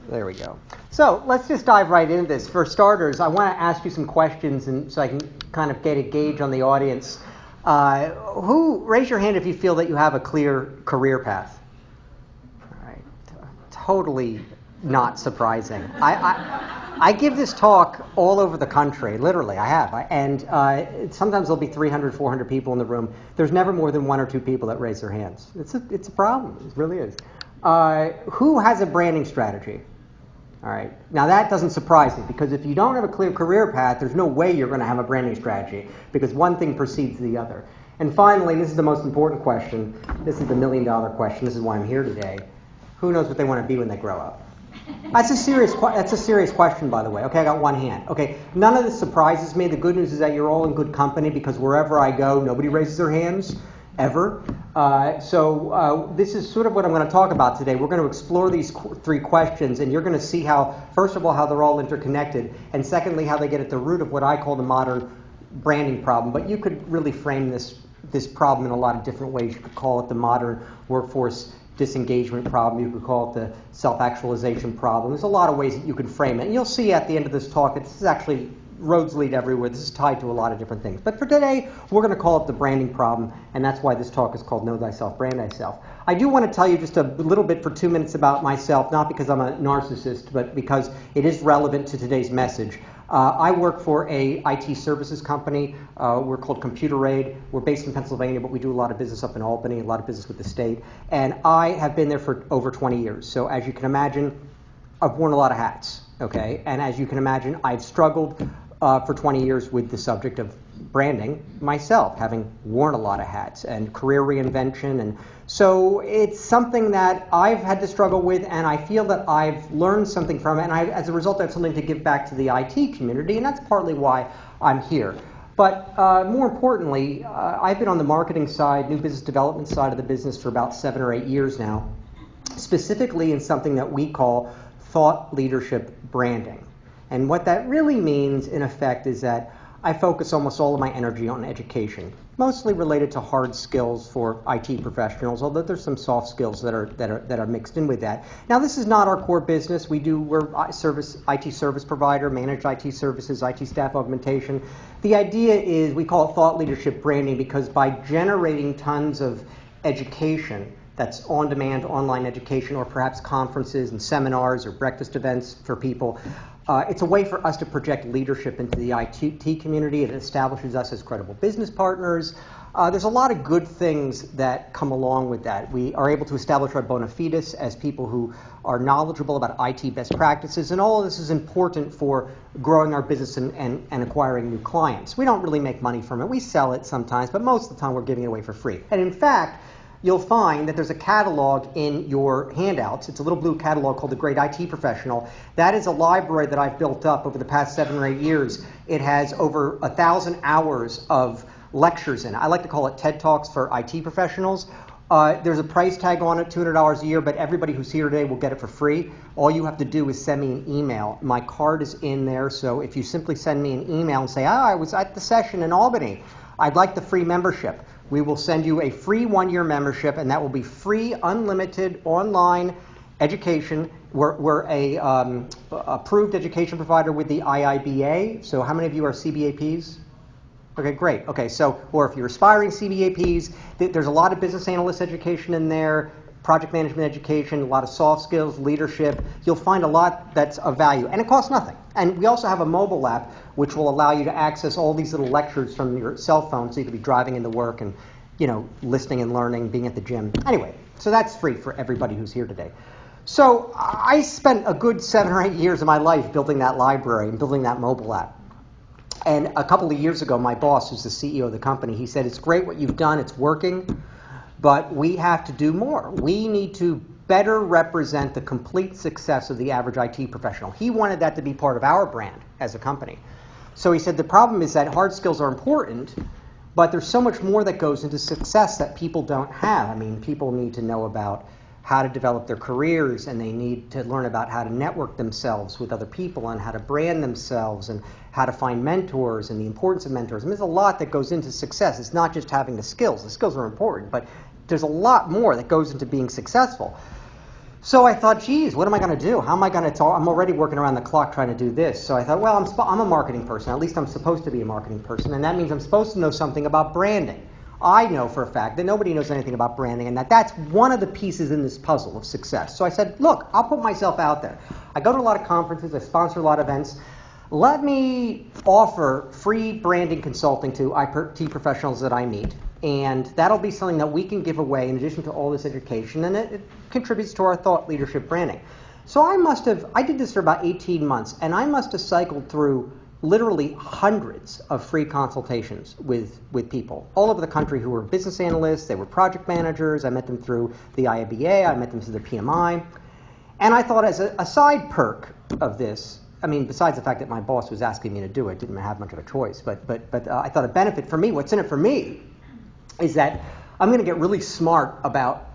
There we go. So let's just dive right into this. For starters, I want to ask you some questions and so I can kind of get a gauge on the audience. Raise your hand if you feel that you have a clear career path. All right. Totally not surprising. I give this talk all over the country, literally, I have. And sometimes there'll be 300, 400 people in the room. There's never more than one or two people that raise their hands. It's a problem, it really is. Who has a branding strategy? All right. Now that doesn't surprise me because if you don't have a clear career path, there's no way you're going to have a branding strategy because one thing precedes the other. And finally, this is the most important question. This is the $1 million question. This is why I'm here today. Who knows what they want to be when they grow up? That's a serious question, by the way. Okay, I got one hand. Okay, none of this surprises me. The good news is that you're all in good company because wherever I go, nobody raises their hands, ever. So this is sort of what I'm going to talk about today. We're going to explore these three questions, and you're going to see how, first of all, how they're all interconnected, and secondly, how they get at the root of what I call the modern branding problem. But you could really frame this problem in a lot of different ways. You could call it the modern workforce disengagement problem. You could call it the self-actualization problem. There's a lot of ways that you can frame it. And you'll see at the end of this talk that this is actually roads lead everywhere. This is tied to a lot of different things. But for today, we're going to call it the branding problem, and that's why this talk is called Know Thyself, Brand Thyself. I do want to tell you just a little bit for 2 minutes about myself, not because I'm a narcissist, but because it is relevant to today's message. I work for a IT services company. We're called Computer Aid. We're based in Pennsylvania, but we do a lot of business up in Albany, a lot of business with the state. And I have been there for over 20 years. So as you can imagine, I've worn a lot of hats, okay? And as you can imagine, I've struggled for 20 years with the subject of branding myself, having worn a lot of hats and career reinvention. And so it's something that I've had to struggle with, and I feel that I've learned something from it, and as a result, I have something to give back to the IT community, and that's partly why I'm here. But more importantly, I've been on the marketing side, new business development side of the business for about 7 or 8 years now, specifically in something that we call thought leadership branding. And what that really means, in effect, is that I focus almost all of my energy on education, mostly related to hard skills for IT professionals, although there's some soft skills that are mixed in with that. Now, this is not our core business. We're IT service provider, managed IT services, IT staff augmentation. The idea is we call it thought leadership branding because by generating tons of education, that's on-demand online education or perhaps conferences and seminars or breakfast events for people. It's a way for us to project leadership into the IT community. It establishes us as credible business partners. There's a lot of good things that come along with that. We are able to establish our bona fides as people who are knowledgeable about IT best practices, and all of this is important for growing our business and acquiring new clients. We don't really make money from it. We sell it sometimes, but most of the time we're giving it away for free. And in fact, you'll find that there's a catalog in your handouts. It's a little blue catalog called The Great IT Professional. That is a library that I've built up over the past 7 or 8 years. It has over 1,000 hours of lectures in it. I like to call it TED Talks for IT professionals. There's a price tag on it, $200 a year, but everybody who's here today will get it for free. All you have to do is send me an email. My card is in there, so if you simply send me an email and say, I was at the session in Albany, I'd like the free membership. We will send you a free 1-year membership, and that will be free, unlimited, online education. We're a approved education provider with the IIBA. So how many of you are CBAPs? Okay, great. Okay, so, or if you're aspiring CBAPs, there's a lot of business analyst education in there, project management education, a lot of soft skills, leadership. You'll find a lot that's of value, and it costs nothing. And we also have a mobile app which will allow you to access all these little lectures from your cell phone, so you could be driving into work and, listening and learning, being at the gym. Anyway, so that's free for everybody who's here today. So I spent a good 7 or 8 years of my life building that library and building that mobile app. And a couple of years ago, my boss, who's the CEO of the company, he said, it's great what you've done, it's working, but we have to do more. We need to better represent the complete success of the average IT professional. He wanted that to be part of our brand as a company. So he said the problem is that hard skills are important, but there's so much more that goes into success that people don't have. I mean, people need to know about how to develop their careers, and they need to learn about how to network themselves with other people and how to brand themselves and how to find mentors and the importance of mentors. I mean, there's a lot that goes into success. It's not just having the skills. The skills are important, but there's a lot more that goes into being successful. So I thought, geez, what am I going to do? How am I going to talk? I'm already working around the clock trying to do this. So I thought, well, I'm a marketing person. At least I'm supposed to be a marketing person. And that means I'm supposed to know something about branding. I know for a fact that nobody knows anything about branding, and that's one of the pieces in this puzzle of success. So I said, look, I'll put myself out there. I go to a lot of conferences. I sponsor a lot of events. Let me offer free branding consulting to IT professionals that I meet. And that'll be something that we can give away in addition to all this education, and it contributes to our thought leadership branding. So I did this for about 18 months, and I must have cycled through literally hundreds of free consultations with people all over the country who were business analysts, they were project managers, I met them through the IABA, I met them through the PMI. And I thought as a side perk of this, I mean, besides the fact that my boss was asking me to do it, didn't have much of a choice, but I thought a benefit for me, what's in it for me, is that I'm going to get really smart about,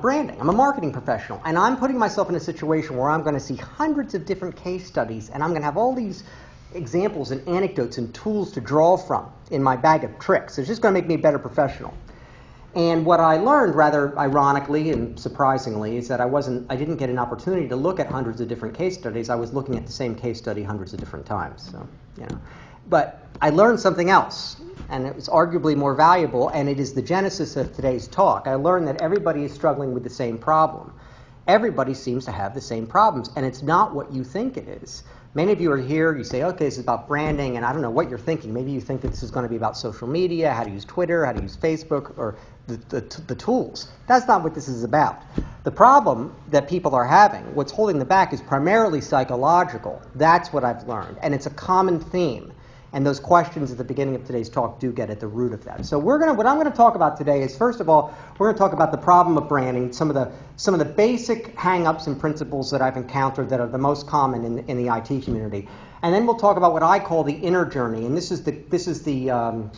branding. I'm a marketing professional, and I'm putting myself in a situation where I'm going to see hundreds of different case studies, and I'm going to have all these examples and anecdotes and tools to draw from in my bag of tricks. It's just going to make me a better professional. And what I learned, rather ironically and surprisingly, is that I didn't get an opportunity to look at hundreds of different case studies. I was looking at the same case study hundreds of different times. So, But I learned something else, and it was arguably more valuable, and it is the genesis of today's talk. I learned that everybody is struggling with the same problem. Everybody seems to have the same problems, and it's not what you think it is. Many of you are here, you say, okay, this is about branding, and I don't know what you're thinking. Maybe you think that this is going to be about social media, how to use Twitter, how to use Facebook, or the tools. That's not what this is about. The problem that people are having, what's holding them back, is primarily psychological. That's what I've learned, and it's a common theme. And those questions at the beginning of today's talk do get at the root of that. So what I'm going to talk about today is, first of all, we're going to talk about the problem of branding, some of the basic hang-ups and principles that I've encountered that are the most common in the IT community. And then we'll talk about what I call the inner journey. And this is the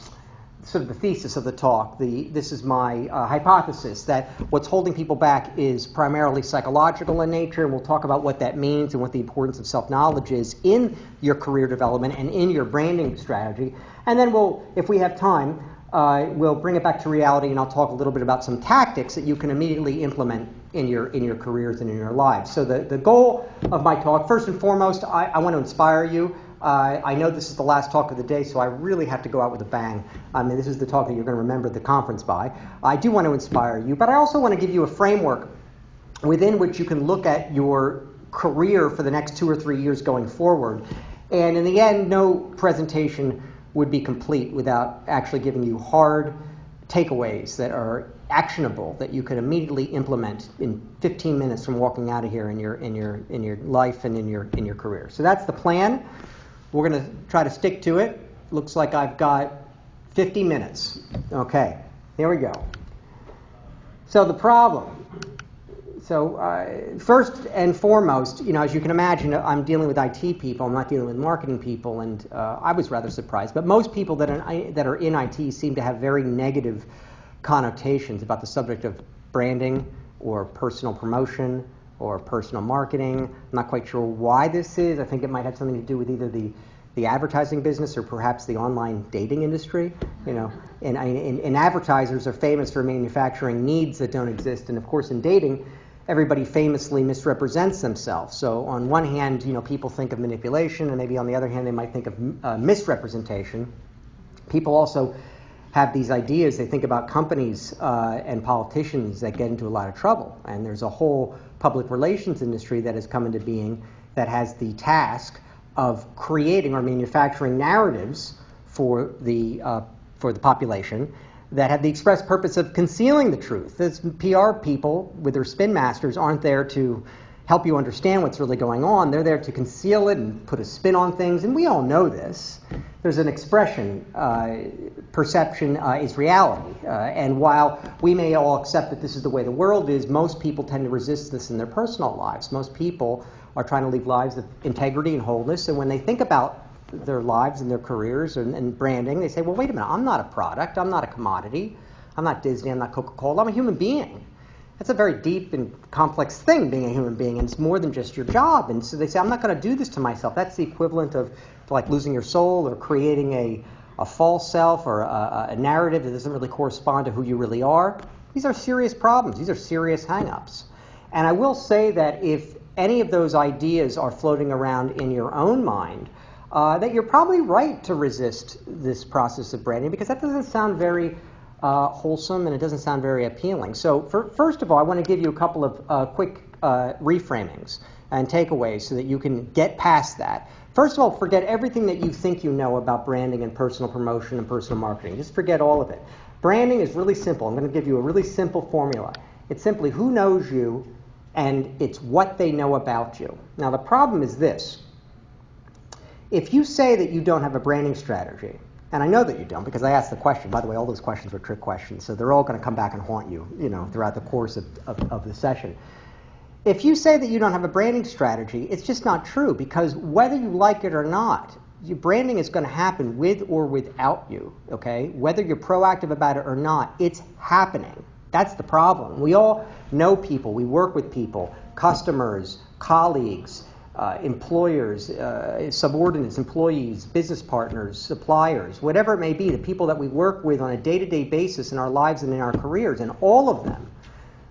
sort of the thesis of the talk. This is my hypothesis that what's holding people back is primarily psychological in nature, and we'll talk about what that means and what the importance of self-knowledge is in your career development and in your branding strategy. And then if we have time, we'll bring it back to reality, and I'll talk a little bit about some tactics that you can immediately implement in your careers and in your lives. So the goal of my talk, first and foremost, I want to inspire you. I know this is the last talk of the day, so I really have to go out with a bang. I mean, this is the talk that you're going to remember the conference by. I do want to inspire you, but I also want to give you a framework within which you can look at your career for the next 2 or 3 years going forward. And in the end, no presentation would be complete without actually giving you hard takeaways that are actionable, that you can immediately implement in 15 minutes from walking out of here in your life and in your career. So that's the plan. We're going to try to stick to it. Looks like I've got 50 minutes. Okay, here we go. So the problem. So first and foremost, as you can imagine, I'm dealing with IT people. I'm not dealing with marketing people, and I was rather surprised. But most people that are in IT seem to have very negative connotations about the subject of branding or personal promotion or personal marketing. I'm not quite sure why this is. I think it might have something to do with either the advertising business or perhaps the online dating industry. And advertisers are famous for manufacturing needs that don't exist. And of course, in dating, everybody famously misrepresents themselves. So on one hand, people think of manipulation, and maybe on the other hand, they might think of misrepresentation. People also have these ideas. They think about companies and politicians that get into a lot of trouble. And there's a whole public relations industry that has come into being that has the task of creating or manufacturing narratives for the population that have the express purpose of concealing the truth. These PR people with their spin masters aren't there to help you understand what's really going on. They're there to conceal it and put a spin on things, and we all know this. There's an expression, perception is reality. And while we may all accept that this is the way the world is, most people tend to resist this in their personal lives. Most people are trying to live lives of integrity and wholeness, and when they think about their lives and their careers and branding, they say, well, wait a minute, I'm not a product, I'm not a commodity, I'm not Disney, I'm not Coca-Cola, I'm a human being. That's a very deep and complex thing, being a human being, and it's more than just your job. And so they say, I'm not going to do this to myself. That's the equivalent of like losing your soul or creating a false self or a narrative that doesn't really correspond to who you really are. These are serious problems. These are serious hang-ups. And I will say that if any of those ideas are floating around in your own mind, that you're probably right to resist this process of branding, because that doesn't sound very wholesome and it doesn't sound very appealing. So first of all, I want to give you a couple of quick reframings and takeaways so that you can get past that. First of all, forget everything that you think you know about branding and personal promotion and personal marketing. Just forget all of it. Branding is really simple. I'm going to give you a really simple formula. It's simply who knows you, and it's what they know about you. Now, the problem is this. If you say that you don't have a branding strategy, and I know that you don't because I asked the question. By the way, all those questions were trick questions, so they're all going to come back and haunt you, throughout the course of the session. If you say that you don't have a branding strategy, it's just not true, because whether you like it or not, your branding is going to happen with or without you, okay? Whether you're proactive about it or not, it's happening. That's the problem. We all know people. We work with people, customers, colleagues, employers, subordinates, employees, business partners, suppliers, whatever it may be, the people that we work with on a day-to-day basis in our lives and in our careers, and all of them,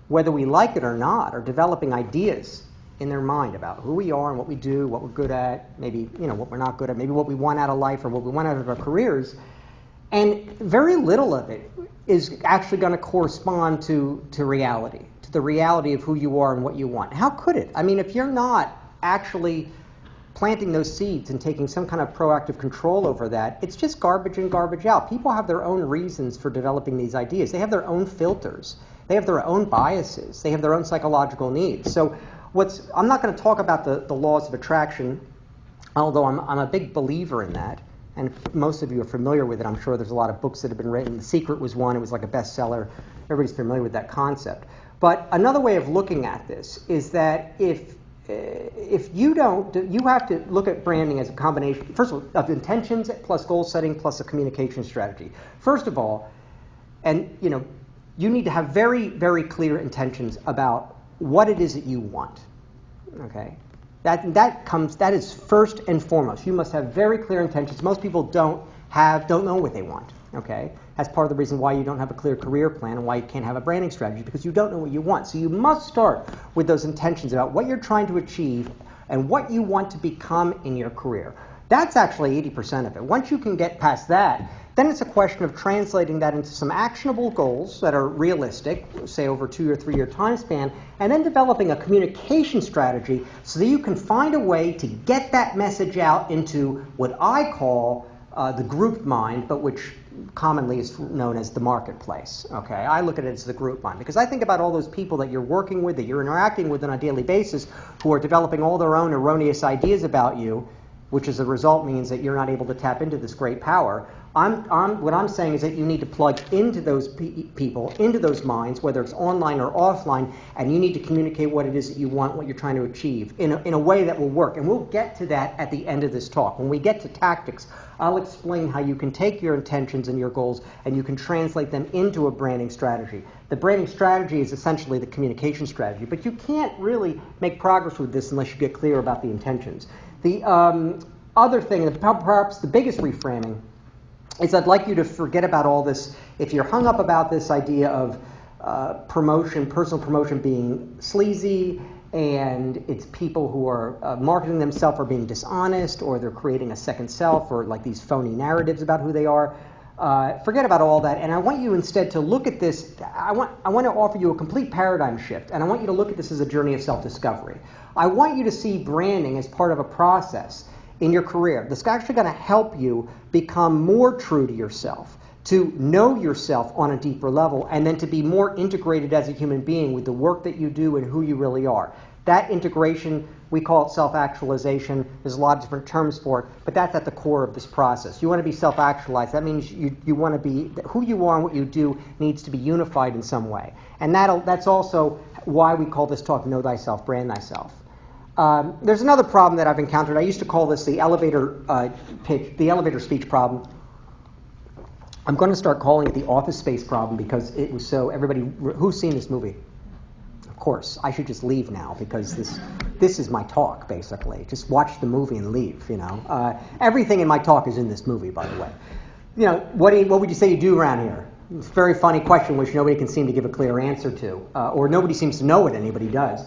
whether we like it or not, are developing ideas in their mind about who we are and what we do, what we're good at, maybe what we're not good at, maybe what we want out of life or what we want out of our careers. And very little of it is actually going to correspond to reality, to the reality of who you are and what you want. How could it? I mean, if you're not actually planting those seeds and taking some kind of proactive control over that, it's just garbage in, garbage out. People have their own reasons for developing these ideas. They have their own filters. They have their own biases. They have their own psychological needs. So I'm not going to talk about the laws of attraction, although I'm a big believer in that. And most of you are familiar with it. I'm sure there's a lot of books that have been written. The Secret was one. It was like a bestseller. Everybody's familiar with that concept. But another way of looking at this is that if you don't, you have to look at branding as a combination, first of all, of intentions plus goal setting plus a communication strategy. First of all, and you need to have very, very clear intentions about what it is that you want. Okay? That is first and foremost. You must have very clear intentions. Most people don't know what they want. Okay? That's part of the reason why you don't have a clear career plan and why you can't have a branding strategy, because you don't know what you want. So you must start with those intentions about what you're trying to achieve and what you want to become in your career. That's actually 80% of it. Once you can get past that, then it's a question of translating that into some actionable goals that are realistic, say over a 2 or 3 year time span, and then developing a communication strategy so that you can find a way to get that message out into what I call the group mind, but which commonly is known as the marketplace. Okay, I look at it as the group mind, because I think about all those people that you're working with, that you're interacting with on a daily basis, who are developing all their own erroneous ideas about you, which as a result means that you're not able to tap into this great power. What I'm saying is that you need to plug into those people, into those minds, whether it's online or offline, and you need to communicate what it is that you want, what you're trying to achieve, in a way that will work. And we'll get to that at the end of this talk. When we get to tactics, I'll explain how you can take your intentions and your goals and you can translate them into a branding strategy. The branding strategy is essentially the communication strategy, but you can't really make progress with this unless you get clear about the intentions. The other thing, perhaps the biggest reframing, is I'd like you to forget about all this. If you're hung up about this idea of promotion, personal promotion being sleazy, and it's people who are marketing themselves are being dishonest, or they're creating a second self, or like these phony narratives about who they are, forget about all that. And I want you instead to look at this. I want to offer you a complete paradigm shift, and I want you to look at this as a journey of self-discovery. I want you to see branding as part of a process in your career that's actually going to help you become more true to yourself, to know yourself on a deeper level, and then to be more integrated as a human being with the work that you do and who you really are. That integration, we call it self-actualization. There's a lot of different terms for it, but that's at the core of this process. You want to be self-actualized. That means you want to be, who you are and what you do needs to be unified in some way. And that's also why we call this talk Know Thyself, Brand Thyself. There's another problem that I've encountered. I used to call this the elevator speech problem. I'm going to start calling it the office space problem, because it was so, everybody, who's seen this movie? Of course. I should just leave now, because this is my talk, basically. Just watch the movie and leave, Everything in my talk is in this movie, by the way. What would you say you do around here? It's a very funny question which nobody can seem to give a clear answer to, or nobody seems to know what anybody does.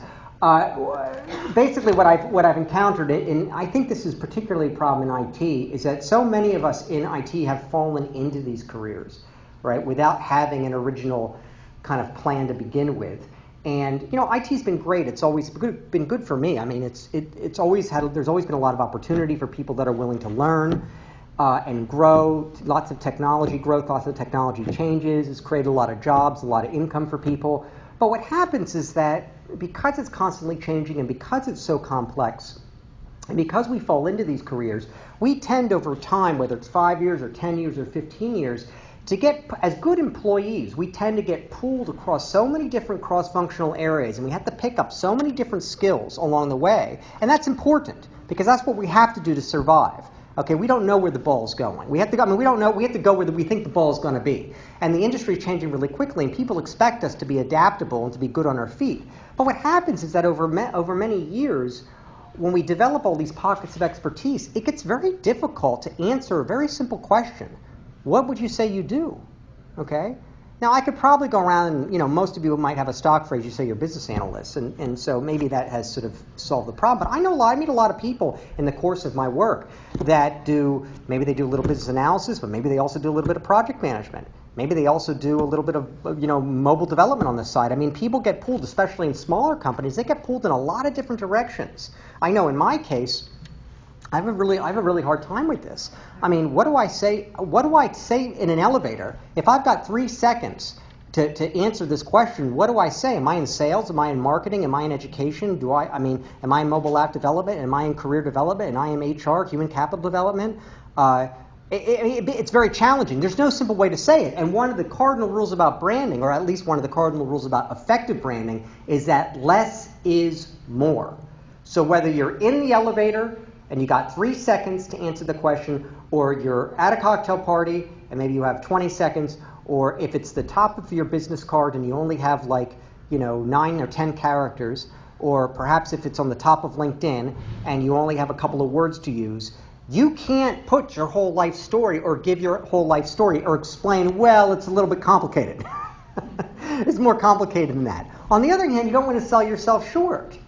Basically, what I've encountered, and I think this is particularly a problem in IT, is that so many of us in IT have fallen into these careers, right, without having an original kind of plan to begin with. And IT's been great. It's always been good for me. I mean, it's always there's always been a lot of opportunity for people that are willing to learn and grow. Lots of technology growth, lots of technology changes. It's created a lot of jobs, a lot of income for people. But what happens is that because it's constantly changing and because it's so complex, and because we fall into these careers, we tend over time, whether it's 5 years or 10 years or 15 years, to get, as good employees, we tend to get pulled across so many different cross-functional areas, and we have to pick up so many different skills along the way. And that's important, because that's what we have to do to survive. Okay, we don't know where the ball's going. We have to go, we don't know, we have to go where we think the ball's going to be. And the industry is changing really quickly, and people expect us to be adaptable and to be good on our feet. But what happens is that over many years, when we develop all these pockets of expertise, it gets very difficult to answer a very simple question. What would you say you do? Okay? Now, I could probably go around and, most of you might have a stock phrase, you say you're business analysts, and so maybe that has sort of solved the problem. But I meet a lot of people in the course of my work that maybe they do a little business analysis, but maybe they also do a little bit of project management. Maybe they also do a little bit of, mobile development on the side. I mean, people get pulled, especially in smaller companies, they get pulled in a lot of different directions. I know in my case, I have a really hard time with this. I mean, what do I say in an elevator? If I've got 3 seconds to answer this question, what do I say? Am I in sales? Am I in marketing? Am I in education? Am I in mobile app development? Am I in career development? Am I in HR, human capital development? It's very challenging. There's no simple way to say it. And one of the cardinal rules about branding, or at least one of the cardinal rules about effective branding, is that less is more. So whether you're in the elevator and you got 3 seconds to answer the question, or you're at a cocktail party and maybe you have 20 seconds, or if it's the top of your business card and you only have 9 or 10 characters, or perhaps if it's on the top of LinkedIn and you only have a couple of words to use, you can't put your whole life story or give your whole life story or explain, well, it's a little bit complicated. It's more complicated than that. On the other hand, you don't want to sell yourself short,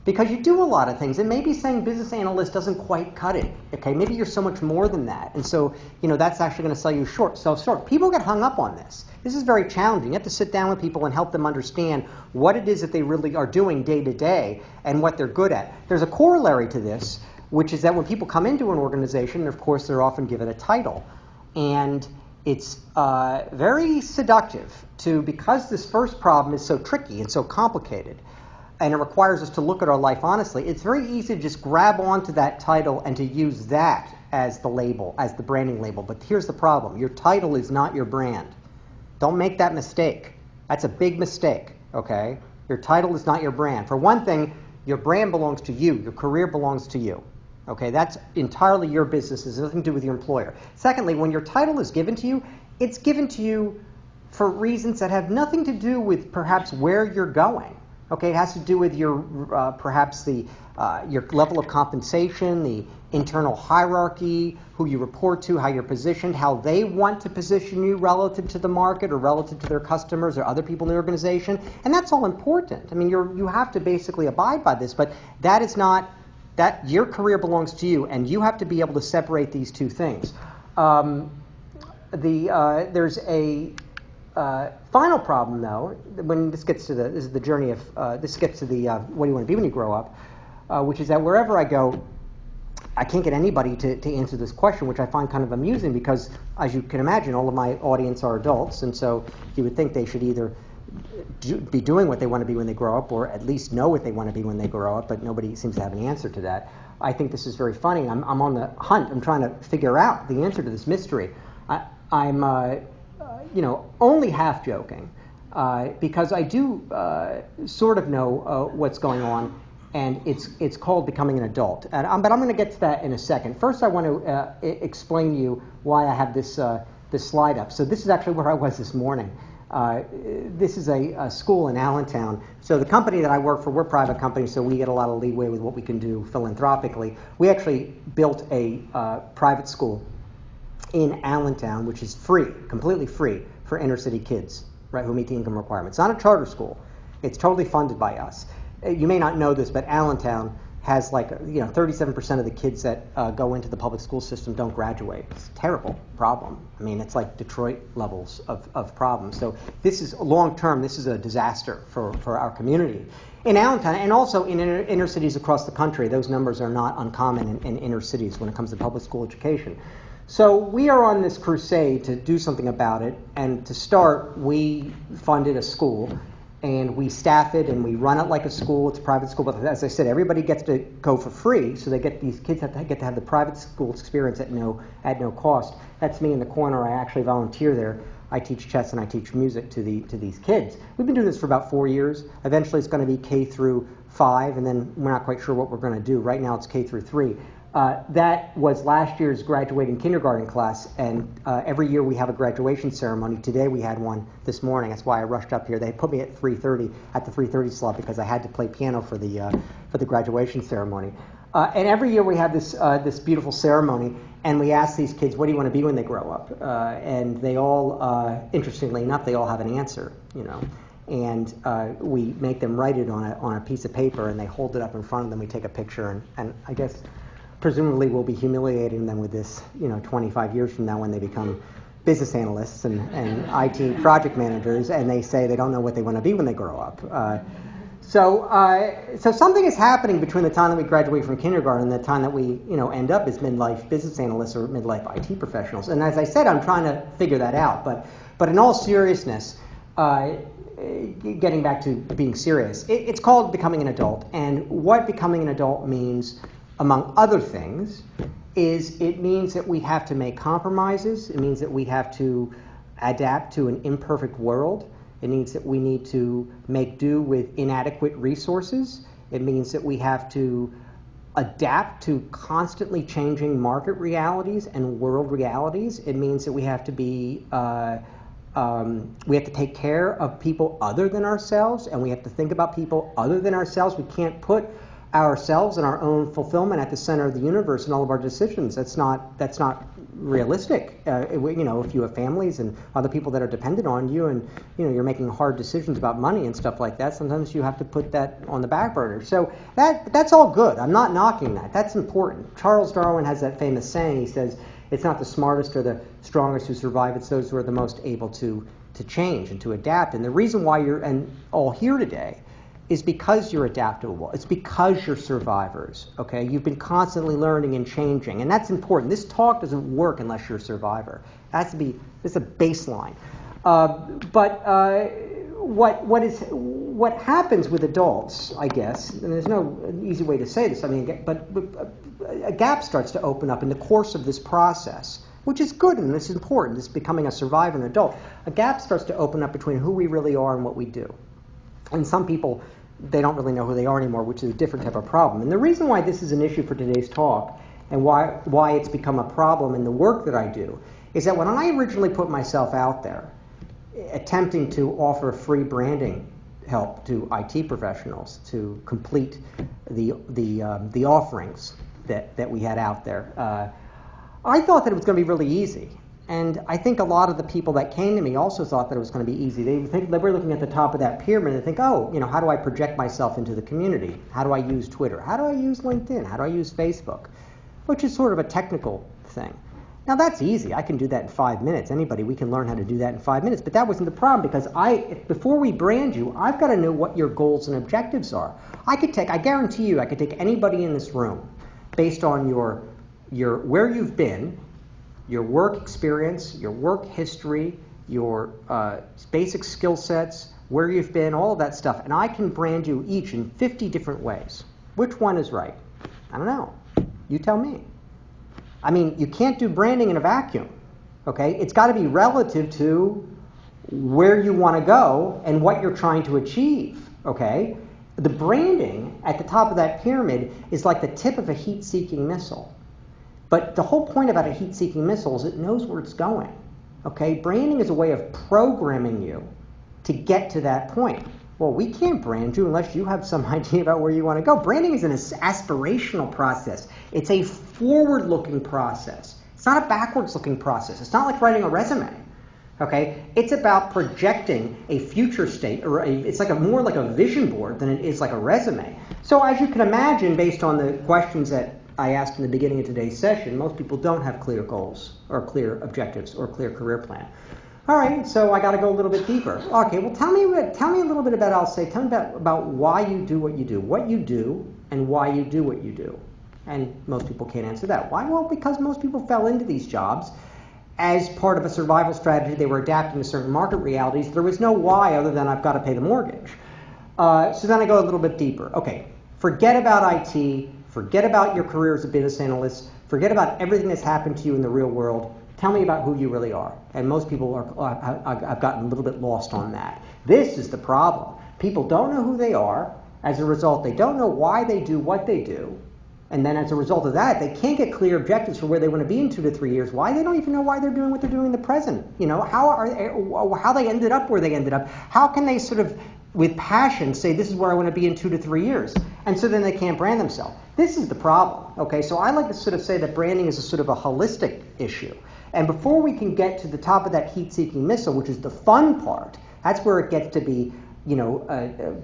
because you do a lot of things, and maybe saying business analyst doesn't quite cut it. Okay, maybe you're so much more than that, and so that's actually going to sell you short. People get hung up on this. This is very challenging. You have to sit down with people and help them understand what it is that they really are doing day to day and what they're good at. There's a corollary to this, which is that when people come into an organization, of course, they're often given a title, and it's very seductive because this first problem is so tricky and so complicated, and it requires us to look at our life honestly, it's very easy to just grab onto that title and to use that as the label, as the branding label. But here's the problem. Your title is not your brand. Don't make that mistake. That's a big mistake, okay? Your title is not your brand. For one thing, your brand belongs to you. Your career belongs to you. Okay, that's entirely your business. It has nothing to do with your employer. Secondly, when your title is given to you, it's given to you for reasons that have nothing to do with perhaps where you're going. Okay, it has to do with your your level of compensation, the internal hierarchy, who you report to, how you're positioned, how they want to position you relative to the market or relative to their customers or other people in the organization, and that's all important. I mean, you have to basically abide by this, but that is not that your career belongs to you, and you have to be able to separate these two things. There's a final problem, though, when this gets to what do you want to be when you grow up, which is that wherever I go, I can't get anybody to answer this question, which I find kind of amusing because, as you can imagine, all of my audience are adults, and so you would think they should either be doing what they want to be when they grow up, or at least know what they want to be when they grow up, but nobody seems to have an answer to that. I think this is very funny. I'm on the hunt. I'm trying to figure out the answer to this mystery. I'm only half joking, because I do sort of know what's going on, and it's called becoming an adult. But I'm going to get to that in a second. First, I want to explain to you why I have this slide up. So this is actually where I was this morning. This is a school in Allentown. So the company that I work for, we're a private company, so we get a lot of leeway with what we can do philanthropically. We actually built a private school in Allentown, which is free, completely free, for inner city kids, right, who meet the income requirements. It's not a charter school. It's totally funded by us. You may not know this, but Allentown has 37% of the kids that go into the public school system don't graduate. It's a terrible problem. I mean, it's like Detroit levels of problems. So this is long term. This is a disaster for our community. In Allentown, and also in inner cities across the country, those numbers are not uncommon in inner cities when it comes to public school education. So we are on this crusade to do something about it, and to start, we funded a school, and we staff it, and we run it like a school. It's a private school, but as I said, everybody gets to go for free, so these kids get to have the private school experience at no cost. That's me in the corner. I actually volunteer there. I teach chess and I teach music to these kids. We've been doing this for about 4 years. Eventually it's going to be K through 5, and then we're not quite sure what we're going to do. Right now it's K through 3. That was last year's graduating kindergarten class, and every year we have a graduation ceremony. Today we had one this morning. That's why I rushed up here. They put me at 3:30 at the 3:30 slot because I had to play piano for the graduation ceremony. And every year we have this beautiful ceremony, and we ask these kids, what do you want to be when they grow up? And they all, interestingly enough, they all have an answer, And we make them write it on a piece of paper, and they hold it up in front of them. We take a picture, and I guess presumably we'll be humiliating them with this, 25 years from now when they become business analysts and IT project managers, and they say they don't know what they want to be when they grow up. So something is happening between the time that we graduate from kindergarten and the time that we, end up as midlife business analysts or midlife IT professionals. And as I said, I'm trying to figure that out. But in all seriousness, getting back to being serious, it's called becoming an adult. And what becoming an adult means, among other things, is it means that we have to make compromises. It means that we have to adapt to an imperfect world. It means that we need to make do with inadequate resources. It means that we have to adapt to constantly changing market realities and world realities. It means that we have to be we have to take care of people other than ourselves, and we have to think about people other than ourselves. We can't put ourselves and our own fulfillment at the center of the universe in all of our decisions. That's not realistic. If you have families and other people that are dependent on you, and you're making hard decisions about money and stuff like that, sometimes you have to put that on the back burner. So that's all good. I'm not knocking that. That's important. Charles Darwin has that famous saying. He says, it's not the smartest or the strongest who survive, it's those who are the most able to change and to adapt. And the reason why you're all here today is because you're adaptable. It's because you're survivors, okay? You've been constantly learning and changing, and that's important. This talk doesn't work unless you're a survivor. It's a baseline. What happens with adults, I guess, and there's no easy way to say this, but a gap starts to open up in the course of this process, which is good and it's important. This becoming a survivor and adult. A gap starts to open up between who we really are and what we do. And some people, they don't really know who they are anymore, which is a different type of problem. And the reason why this is an issue for today's talk, and why it's become a problem in the work that I do, is that when I originally put myself out there, attempting to offer free branding help to IT professionals to complete the offerings that we had out there, I thought that it was going to be really easy. And I think a lot of the people that came to me also thought that it was going to be easy. They were looking at the top of that pyramid and think, how do I project myself into the community? How do I use Twitter? How do I use LinkedIn? How do I use Facebook? Which is sort of a technical thing. Now that's easy. I can do that in 5 minutes. We can learn how to do that in 5 minutes. But that wasn't the problem, because before we brand you, I've got to know what your goals and objectives are. I guarantee you, I could take anybody in this room based on your where you've been, your work experience, your work history, your basic skill sets, where you've been, all of that stuff, and I can brand you each in 50 different ways. Which one is right? I don't know. You tell me. You can't do branding in a vacuum, okay? It's got to be relative to where you want to go and what you're trying to achieve, okay? The branding at the top of that pyramid is like the tip of a heat-seeking missile. But the whole point about a heat-seeking missile is it knows where it's going, okay? Branding is a way of programming you to get to that point. Well, we can't brand you unless you have some idea about where you want to go. Branding is an aspirational process. It's a forward-looking process. It's not a backwards-looking process. It's not like writing a resume, Okay, it's about projecting a future state, or it's like more like a vision board than it is like a resume. So as you can imagine, based on the questions that I asked in the beginning of today's session, most people don't have clear goals or clear objectives or clear career plan. All right, so I got to go a little bit deeper. Okay, well, tell me a little bit about, tell me about why you do, and why you do what you do. And most people can't answer that. Why? Well, because most people fell into these jobs as part of a survival strategy. They were adapting to certain market realities. There was no why other than I've got to pay the mortgage. So then I go a little bit deeper. Okay, forget about IT, forget about your career as a business analyst, forget about everything that's happened to you in the real world. Tell me about who you really are. And most people I've gotten a little bit lost on that. This is the problem. People don't know who they are. As a result, they don't know why they do what they do. And then as a result of that, they can't get clear objectives for where they want to be in 2 to 3 years. Why? They don't even know why they're doing what they're doing in the present. You know, how they ended up where they ended up. How can they sort of, with passion, say this is where I want to be in 2 to 3 years? And so then they can't brand themselves. This is the problem. Okay, so I like to sort of say that branding is a sort of a holistic issue. And before we can get to the top of that heat-seeking missile, which is the fun part, that's where it gets to be, you know,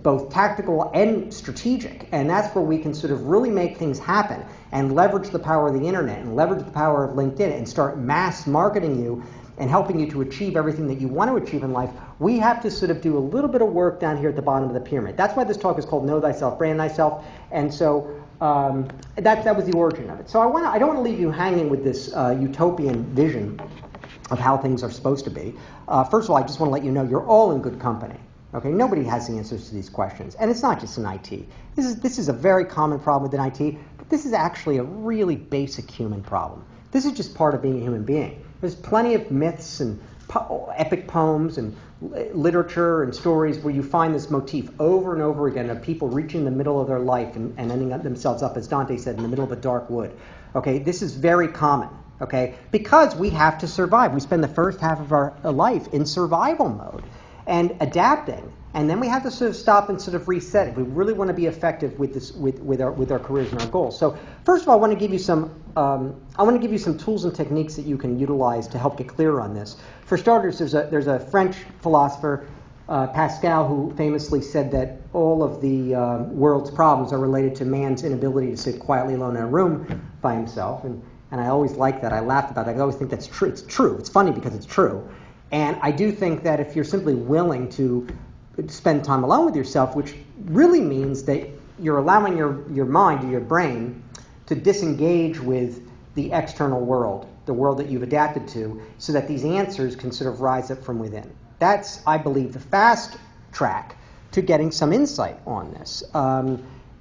both tactical and strategic. And that's where we can sort of really make things happen and leverage the power of the internet and leverage the power of LinkedIn and start mass marketing you and helping you to achieve everything that you want to achieve in life. We have to sort of do a little bit of work down here at the bottom of the pyramid. That's why this talk is called Know Thyself, Brand Thyself. And so that was the origin of it. So I don't want to leave you hanging with this utopian vision of how things are supposed to be. First of all, I just want to let you know you're all in good company. Okay, nobody has the answers to these questions, and it's not just in IT. This is a very common problem within IT, but this is actually a really basic human problem. This is just part of being a human being. There's plenty of myths and epic poems and literature and stories where you find this motif over and over again of people reaching the middle of their life and ending up themselves up, as Dante said, in the middle of a dark wood. Okay, this is very common. Okay, because we have to survive. We spend the first half of our life in survival mode and adapting, and then we have to sort of stop and sort of reset if we really want to be effective with this, with our careers and our goals. So first of all, I want to give you some tools and techniques that you can utilize to help get clear on this. For starters, there's a French philosopher, Pascal, who famously said that all of the world's problems are related to man's inability to sit quietly alone in a room by himself. And I always like that. I laughed about that. I always think that's true. It's true. It's funny because it's true. And I do think that if you're simply willing to spend time alone with yourself, which really means that you're allowing your mind or your brain to disengage with the external world, the world that you've adapted to, so that these answers can sort of rise up from within. That's, I believe, the fast track to getting some insight on this.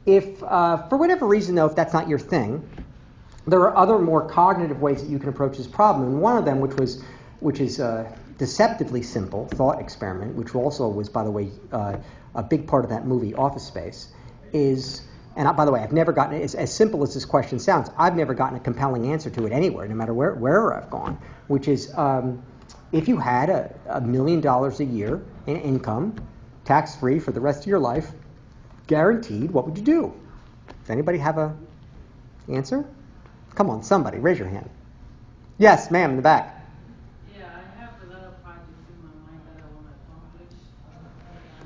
If for whatever reason, though, if that's not your thing, there are other more cognitive ways that you can approach this problem. And one of them, which is deceptively simple thought experiment, which also was, by the way, a big part of that movie Office Space, is, and by the way, I've never gotten, as simple as this question sounds, I've never gotten a compelling answer to it anywhere, no matter wherever I've gone, which is, if you had $1 million a year in income, tax-free for the rest of your life, guaranteed, what would you do? Does anybody have an answer? Come on, somebody, raise your hand. Yes, ma'am, in the back.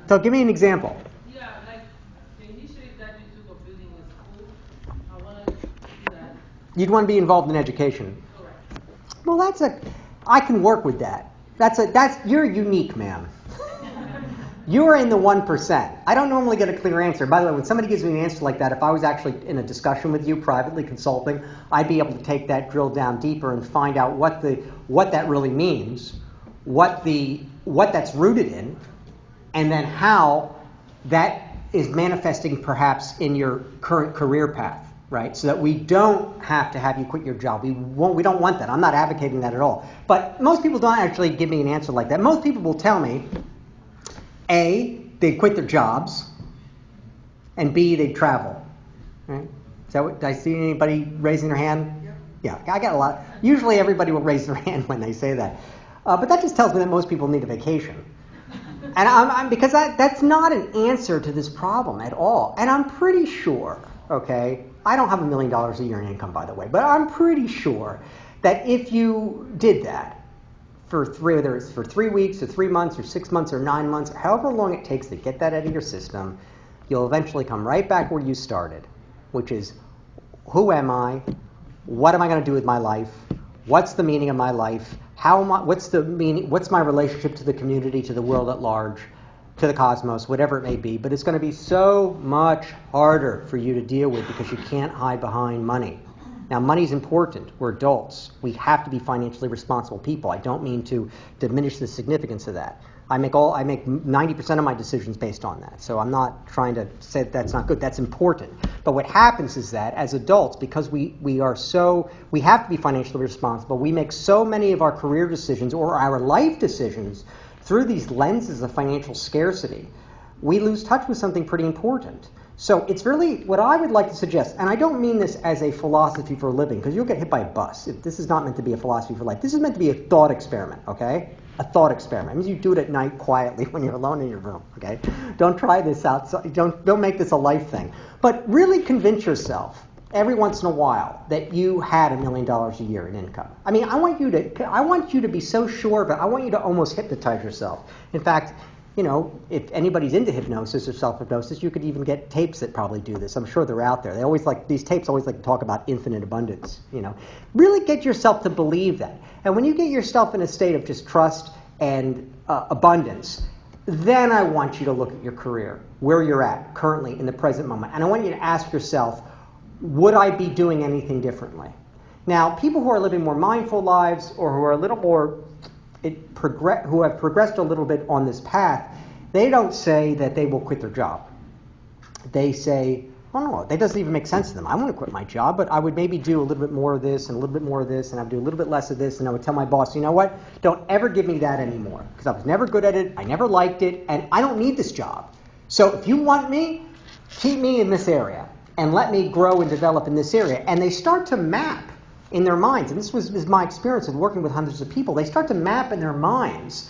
So give me an example. Yeah, like the initiative that you took of building a school, I want to do that. You'd want to be involved in education. Correct. Well, I can work with that. You're unique, ma'am. You're in the 1%. I don't normally get a clear answer. By the way, when somebody gives me an answer like that, if I was actually in a discussion with you, privately consulting, I'd be able to take that, drill down deeper, and find out what that really means, what that's rooted in, and then how that is manifesting perhaps in your current career path, right? So that we don't have to have you quit your job. We don't want that. I'm not advocating that at all. But most people don't actually give me an answer like that. Most people will tell me, A, they quit their jobs, and B, they travel. Right? Is that what, did I see anybody raising their hand? Yeah, I got a lot. Usually everybody will raise their hand when they say that. But that just tells me that most people need a vacation. And because that's not an answer to this problem at all. And I'm pretty sure, okay, I don't have $1 million a year in income, by the way, but I'm pretty sure that if you did that whether it's for 3 weeks or 3 months or 6 months or 9 months, however long it takes to get that out of your system, you'll eventually come right back where you started, which is, who am I? What am I going to do with my life? What's the meaning of my life? What's the meaning? What's my relationship to the community, to the world at large, to the cosmos, whatever it may be? But it's going to be so much harder for you to deal with because you can't hide behind money. Now, money's important. We're adults. We have to be financially responsible people. I don't mean to diminish the significance of that. I make 90% of my decisions based on that. So I'm not trying to say that's not good. That's important. But what happens is that as adults, because we have to be financially responsible, we make so many of our career decisions or our life decisions through these lenses of financial scarcity, we lose touch with something pretty important. So it's really what I would like to suggest, and I don't mean this as a philosophy for a living, because you'll get hit by a bus. This is not meant to be a philosophy for life. This is meant to be a thought experiment, okay? A thought experiment. It means you do it at night quietly when you're alone in your room, okay? Don't try this outside. Don't make this a life thing. But really convince yourself every once in a while that you had $1 million a year in income. I mean, I want you to be so sure of it. I want you to almost hypnotize yourself. In fact, you know, if anybody's into hypnosis or self-hypnosis, you could even get tapes that probably do this. I'm sure they're out there. These tapes always like to talk about infinite abundance, you know. Really get yourself to believe that. And when you get yourself in a state of just trust and abundance, then I want you to look at your career, where you're at currently in the present moment. And I want you to ask yourself, would I be doing anything differently? Now, people who are living more mindful lives or who are a little more who have progressed a little bit on this path, they don't say that they will quit their job. They say, oh no, that doesn't even make sense to them. I want to quit my job, but I would maybe do a little bit more of this and a little bit more of this, and I would do a little bit less of this, and I would tell my boss, you know what, don't ever give me that anymore, because I was never good at it, I never liked it, and I don't need this job. So if you want me, keep me in this area, and let me grow and develop in this area. And they start to map in their minds, and this is my experience in working with hundreds of people, they start to map in their minds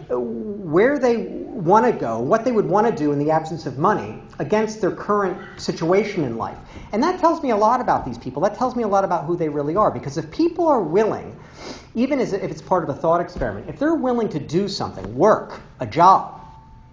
where they want to go, what they would want to do in the absence of money against their current situation in life. And that tells me a lot about these people. That tells me a lot about who they really are. Because if people are willing, even if it's part of a thought experiment, if they're willing to do something, work, a job,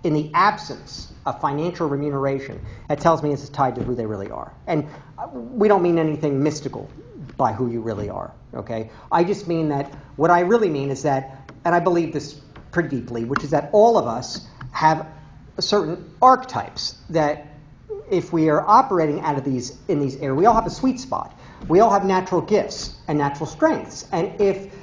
in the absence of financial remuneration, that tells me it's tied to who they really are. And we don't mean anything mystical by who you really are, okay? I just mean that, what I really mean is that, and I believe this pretty deeply, which is that all of us have certain archetypes that if we are operating in these areas, we all have a sweet spot. We all have natural gifts and natural strengths. And if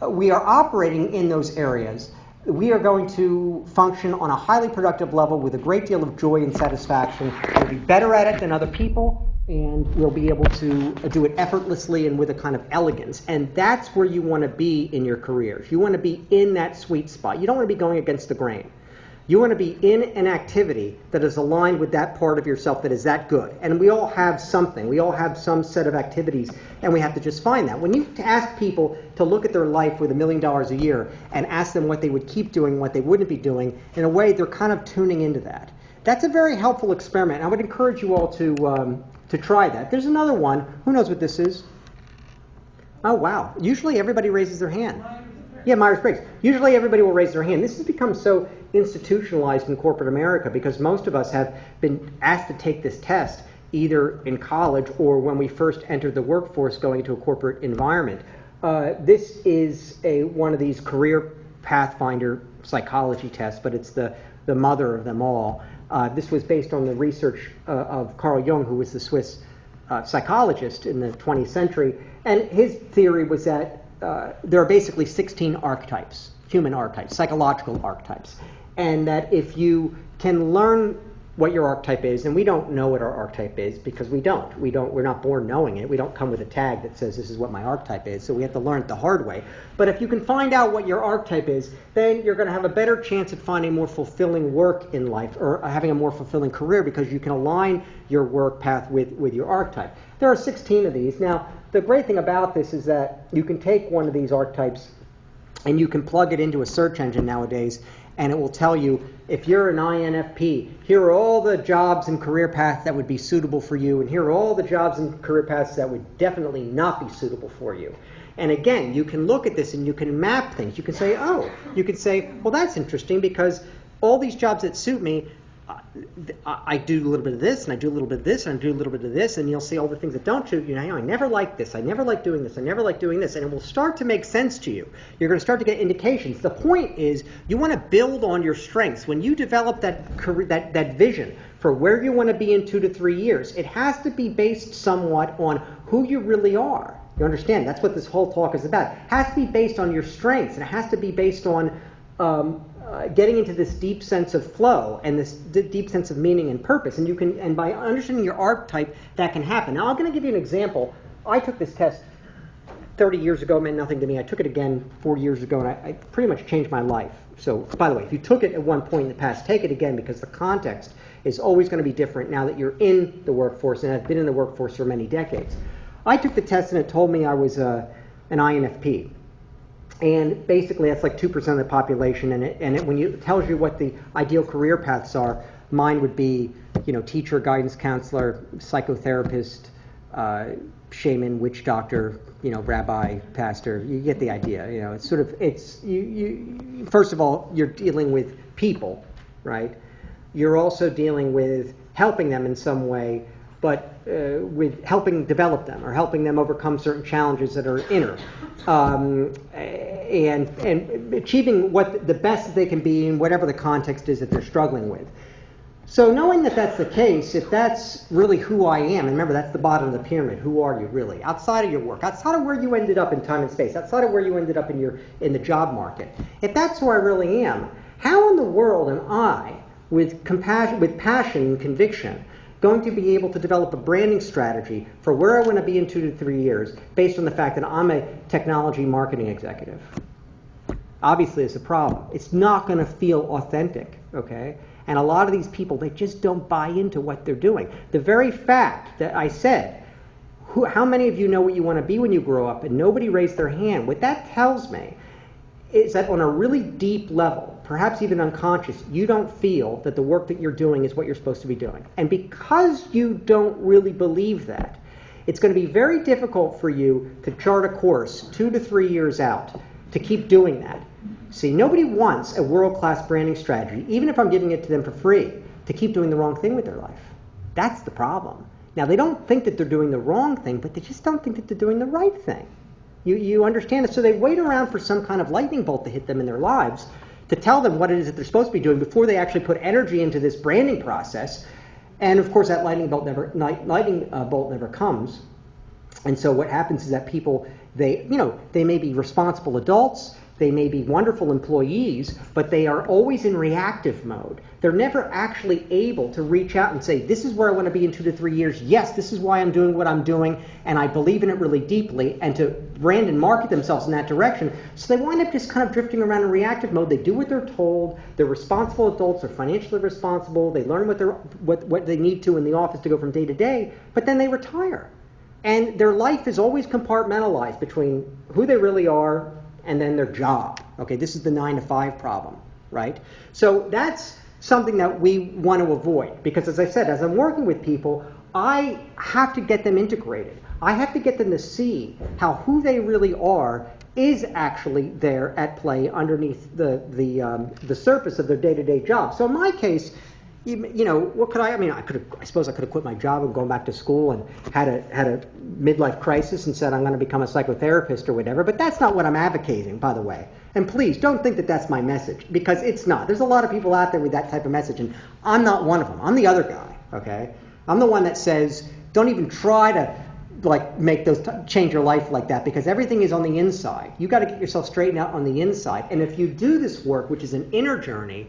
we are operating in those areas, we are going to function on a highly productive level with a great deal of joy and satisfaction. We'll be better at it than other people, and we'll be able to do it effortlessly and with a kind of elegance. And that's where you want to be in your career. You want to be in that sweet spot. You don't want to be going against the grain. You want to be in an activity that is aligned with that part of yourself that is that good. And we all have something. We all have some set of activities, and we have to just find that. When you ask people to look at their life with $1 million a year and ask them what they would keep doing, what they wouldn't be doing, in a way they're kind of tuning into that. That's a very helpful experiment. I would encourage you all to try that. There's another one. Who knows what this is? Oh, wow. Usually everybody raises their hand. Yeah, Myers-Briggs. Usually everybody will raise their hand. This has become so institutionalized in corporate America because most of us have been asked to take this test either in college or when we first entered the workforce going into a corporate environment. This is one of these career Pathfinder psychology tests, but it's the mother of them all. This was based on the research of Carl Jung, who was the Swiss psychologist in the 20th century. And his theory was that there are basically 16 archetypes, human archetypes, psychological archetypes. And that if you can learn what your archetype is, and we don't know what our archetype is because we're not born knowing it. We don't come with a tag that says this is what my archetype is, so we have to learn it the hard way. But if you can find out what your archetype is, then you're going to have a better chance at finding more fulfilling work in life or having a more fulfilling career because you can align your work path with your archetype. There are 16 of these. Now, the great thing about this is that you can take one of these archetypes and you can plug it into a search engine nowadays, and it will tell you, if you're an INFP, here are all the jobs and career paths that would be suitable for you, and here are all the jobs and career paths that would definitely not be suitable for you. And again, you can look at this and you can map things. You can say, well, that's interesting because all these jobs that suit me, I do a little bit of this, and I do a little bit of this, and I do a little bit of this, and you'll see all the things that don't suit you. I never like this. I never like doing this. I never like doing this. And it will start to make sense to you. You're going to start to get indications. The point is you want to build on your strengths. When you develop that vision for where you want to be in 2 to 3 years, it has to be based somewhat on who you really are. You understand? That's what this whole talk is about. It has to be based on your strengths, and it has to be based on getting into this deep sense of flow and this deep sense of meaning and purpose. And by understanding your archetype, that can happen. Now, I'm going to give you an example. I took this test 30 years ago. It meant nothing to me. I took it again 4 years ago, and I pretty much changed my life. So, by the way, if you took it at one point in the past, take it again, because the context is always going to be different now that you're in the workforce and have been in the workforce for many decades. I took the test, and it told me I was an INFP. And basically, that's like 2% of the population. And it tells you what the ideal career paths are, mine would be, teacher, guidance counselor, psychotherapist, shaman, witch doctor, rabbi, pastor. You get the idea. It's sort of you first of all, you're dealing with people, right? You're also dealing with helping them in some way, but with helping develop them or helping them overcome certain challenges that are inner, and achieving what the best that they can be in whatever the context is that they're struggling with. So knowing that that's the case, if that's really who I am, and remember that's the bottom of the pyramid, who are you really? Outside of your work, outside of where you ended up in time and space, outside of where you ended up in the job market, if that's who I really am, how in the world am I, with compassion, with passion and conviction, going to be able to develop a branding strategy for where I want to be in 2 to 3 years based on the fact that I'm a technology marketing executive? Obviously, it's a problem. It's not going to feel authentic, okay? And a lot of these people, they just don't buy into what they're doing. The very fact that I said, how many of you know what you want to be when you grow up, and nobody raised their hand, what that tells me is that on a really deep level, perhaps even unconscious, you don't feel that the work that you're doing is what you're supposed to be doing. And because you don't really believe that, it's going to be very difficult for you to chart a course 2 to 3 years out to keep doing that. See, nobody wants a world-class branding strategy, even if I'm giving it to them for free, to keep doing the wrong thing with their life. That's the problem. Now, they don't think that they're doing the wrong thing, but they just don't think that they're doing the right thing. You understand it? So they wait around for some kind of lightning bolt to hit them in their lives to tell them what it is that they're supposed to be doing before they actually put energy into this branding process. And of course, that lightning bolt never comes. And so what happens is that people, they may be responsible adults, they may be wonderful employees, but they are always in reactive mode. They're never actually able to reach out and say, this is where I want to be in 2 to 3 years. Yes, this is why I'm doing what I'm doing, and I believe in it really deeply, and to brand and market themselves in that direction. So they wind up just kind of drifting around in reactive mode. They do what they're told. They're responsible adults. They're financially responsible. They learn what they need to in the office to go from day to day, but then they retire. And their life is always compartmentalized between who they really are and then their job. Okay, this is the 9 to 5 problem, right? So that's something that we want to avoid, because as I said, as I'm working with people, I have to get them integrated. I have to get them to see how who they really are is actually there at play underneath the surface of their day-to-day job. So in my case, what could I suppose I could have quit my job and gone back to school and had a midlife crisis and said I'm going to become a psychotherapist or whatever, but that's not what I'm advocating, by the way. And please, don't think that that's my message, because it's not. There's a lot of people out there with that type of message, and I'm not one of them. I'm the other guy, okay? I'm the one that says, don't even try to change your life like that, because everything is on the inside. You got to get yourself straightened out on the inside. And if you do this work, which is an inner journey,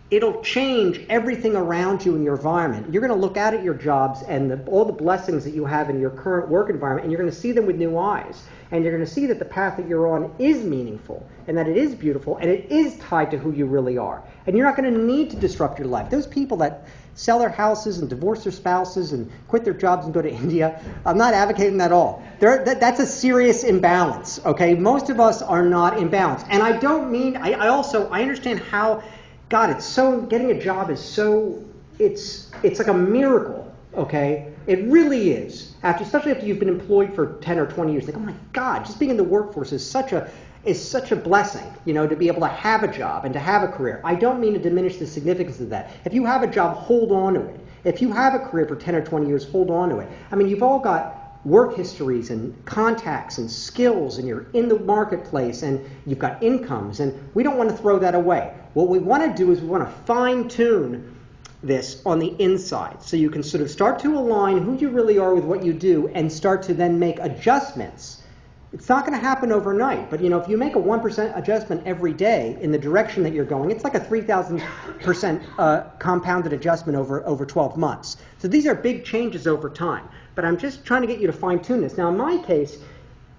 it'll change everything around you in your environment. You're going to look out at your jobs and all the blessings that you have in your current work environment, and you're going to see them with new eyes. And you're going to see that the path that you're on is meaningful, and that it is beautiful, and it is tied to who you really are. And you're not going to need to disrupt your life. Those people that sell their houses and divorce their spouses and quit their jobs and go to India, I'm not advocating that at all. That's a serious imbalance, okay? Most of us are not imbalanced. And I don't mean, I understand how, God, it's so, getting a job is so, it's like a miracle. okay? It really is. Especially after you've been employed for 10 or 20 years, like, oh my God, just being in the workforce is such a blessing, to be able to have a job and to have a career. I don't mean to diminish the significance of that. If you have a job, hold on to it. If you have a career for 10 or 20 years, hold on to it. I mean, you've all got work histories and contacts and skills, and you're in the marketplace, and you've got incomes, and we don't want to throw that away. What we want to do is we want to fine-tune this on the inside, so you can sort of start to align who you really are with what you do and start to then make adjustments. It's not going to happen overnight, but if you make a 1% adjustment every day in the direction that you're going, it's like a 3,000% compounded adjustment over 12 months. So these are big changes over time, but I'm just trying to get you to fine-tune this. Now in my case,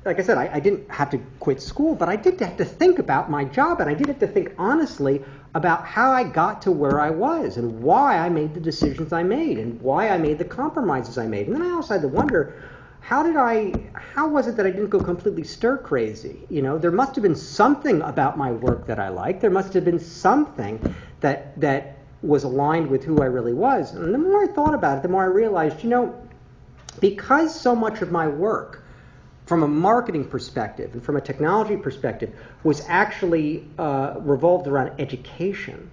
like I said, I didn't have to quit school, but I did have to think about my job, and I did have to think honestly about how I got to where I was and why I made the decisions I made and why I made the compromises I made. And then I also had to wonder, how was it that I didn't go completely stir crazy? There must have been something about my work that I liked. There must have been something that was aligned with who I really was. And the more I thought about it, the more I realized, because so much of my work from a marketing perspective and from a technology perspective was actually revolved around education.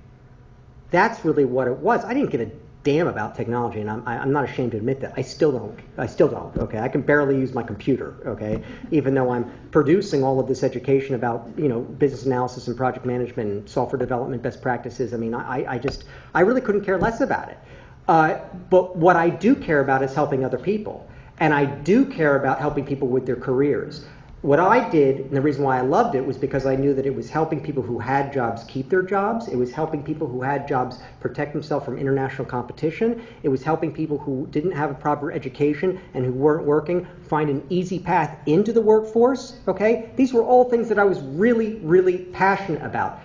That's really what it was. I didn't give a damn about technology, and I'm not ashamed to admit that. I still don't, okay? I can barely use my computer, okay? Even though I'm producing all of this education about, business analysis and project management and software development best practices. I mean, I really couldn't care less about it. But what I do care about is helping other people. And I do care about helping people with their careers. What I did, and the reason why I loved it, was because I knew that it was helping people who had jobs keep their jobs. It was helping people who had jobs protect themselves from international competition. It was helping people who didn't have a proper education and who weren't working find an easy path into the workforce, okay? These were all things that I was really, really passionate about.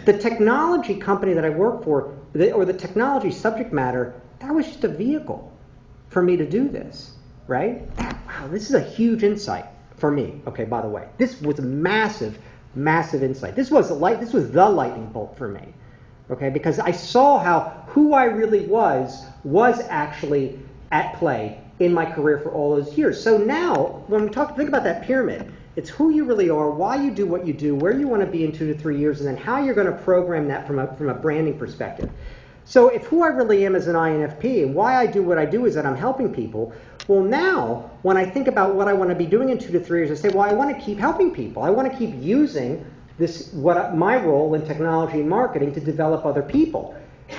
The technology company that I work for, or the technology subject matter, that was just a vehicle for me to do this, right? Wow, this is a huge insight for me, okay, by the way. This was a massive, massive insight. This was the lightning bolt for me, okay, because I saw how who I really was actually at play in my career for all those years. So now, when we think about that pyramid, it's who you really are, why you do what you do, where you want to be in 2 to 3 years, and then how you're going to program that from a branding perspective. So if who I really am as an INFP and why I do what I do is that I'm helping people, well now, when I think about what I want to be doing in 2 to 3 years, I say, well, I want to keep helping people. I want to keep using my role in technology and marketing to develop other people.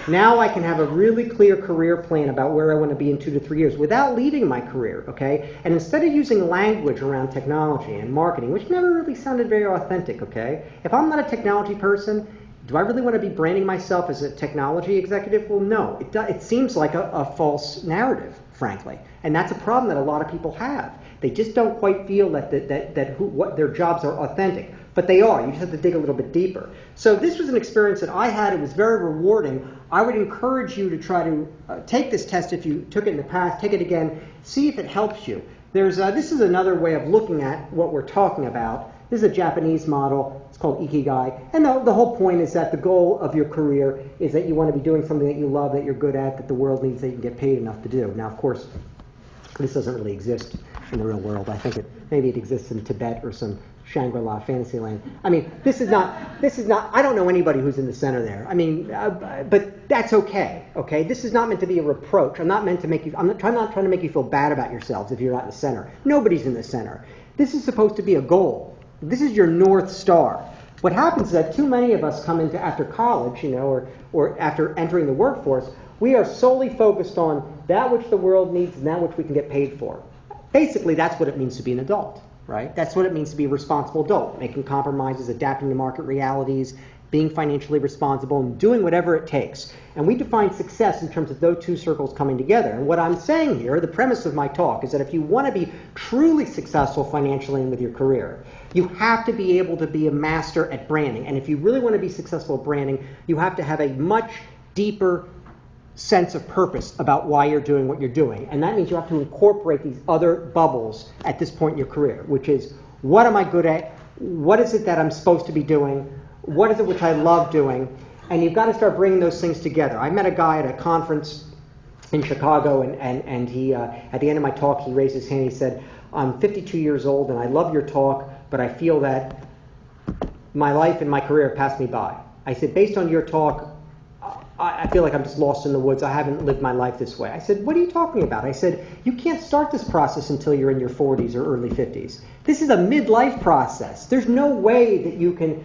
Now I can have a really clear career plan about where I want to be in 2 to 3 years without leaving my career, okay? And instead of using language around technology and marketing, which never really sounded very authentic, okay? If I'm not a technology person, do I really want to be branding myself as a technology executive? Well, no. It seems like a false narrative, frankly. And that's a problem that a lot of people have. They just don't quite feel that what their jobs are authentic. But they are. You just have to dig a little bit deeper. So this was an experience that I had. It was very rewarding. I would encourage you to try to take this test if you took it in the past. Take it again. See if it helps you. This is another way of looking at what we're talking about. This is a Japanese model. It's called Ikigai. And the whole point is that the goal of your career is that you want to be doing something that you love, that you're good at, that the world needs, that you can get paid enough to do. Now, of course, this doesn't really exist in the real world. I think maybe it exists in Tibet or some Shangri-La fantasy land. I mean, this is not, I don't know anybody who's in the center there. I mean, but that's okay, okay? This is not meant to be a reproach. I'm not trying to make you feel bad about yourselves if you're not in the center. Nobody's in the center. This is supposed to be a goal. This is your North Star. What happens is that too many of us come into after college, or after entering the workforce, we are solely focused on that which the world needs and that which we can get paid for. Basically, that's what it means to be an adult, right? That's what it means to be a responsible adult, making compromises, adapting to market realities, being financially responsible, and doing whatever it takes. And we define success in terms of those two circles coming together. And what I'm saying here, the premise of my talk, is that if you want to be truly successful financially and with your career, you have to be able to be a master at branding. And if you really want to be successful at branding, you have to have a much deeper sense of purpose about why you're doing what you're doing. And that means you have to incorporate these other bubbles at this point in your career, which is, what am I good at? What is it that I'm supposed to be doing? What is it which I love doing? And you've got to start bringing those things together. I met a guy at a conference in Chicago, and he, at the end of my talk, he raised his hand. He said, "I'm 52 years old, and I love your talk, but I feel that my life and my career have passed me by." I said, "Based on your talk, I feel like I'm just lost in the woods. I haven't lived my life this way." I said, "What are you talking about?" I said, "You can't start this process until you're in your 40s or early 50s. This is a midlife process. There's no way that you can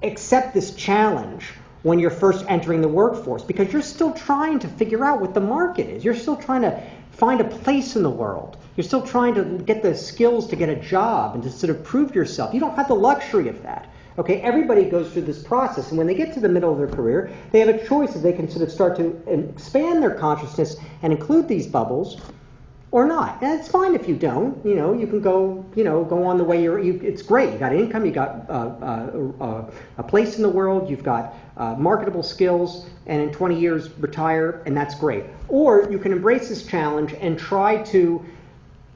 accept this challenge when you're first entering the workforce, because you're still trying to figure out what the market is. You're still trying to find a place in the world. You're still trying to get the skills to get a job and to sort of prove yourself. You don't have the luxury of that." Okay, everybody goes through this process, and when they get to the middle of their career, they have a choice if they can sort of start to expand their consciousness and include these bubbles or not. And it's fine if you don't. You can go on the way it's great. You got income, you got a place in the world, you've got marketable skills, and in 20 years retire, and that's great. Or you can embrace this challenge and try to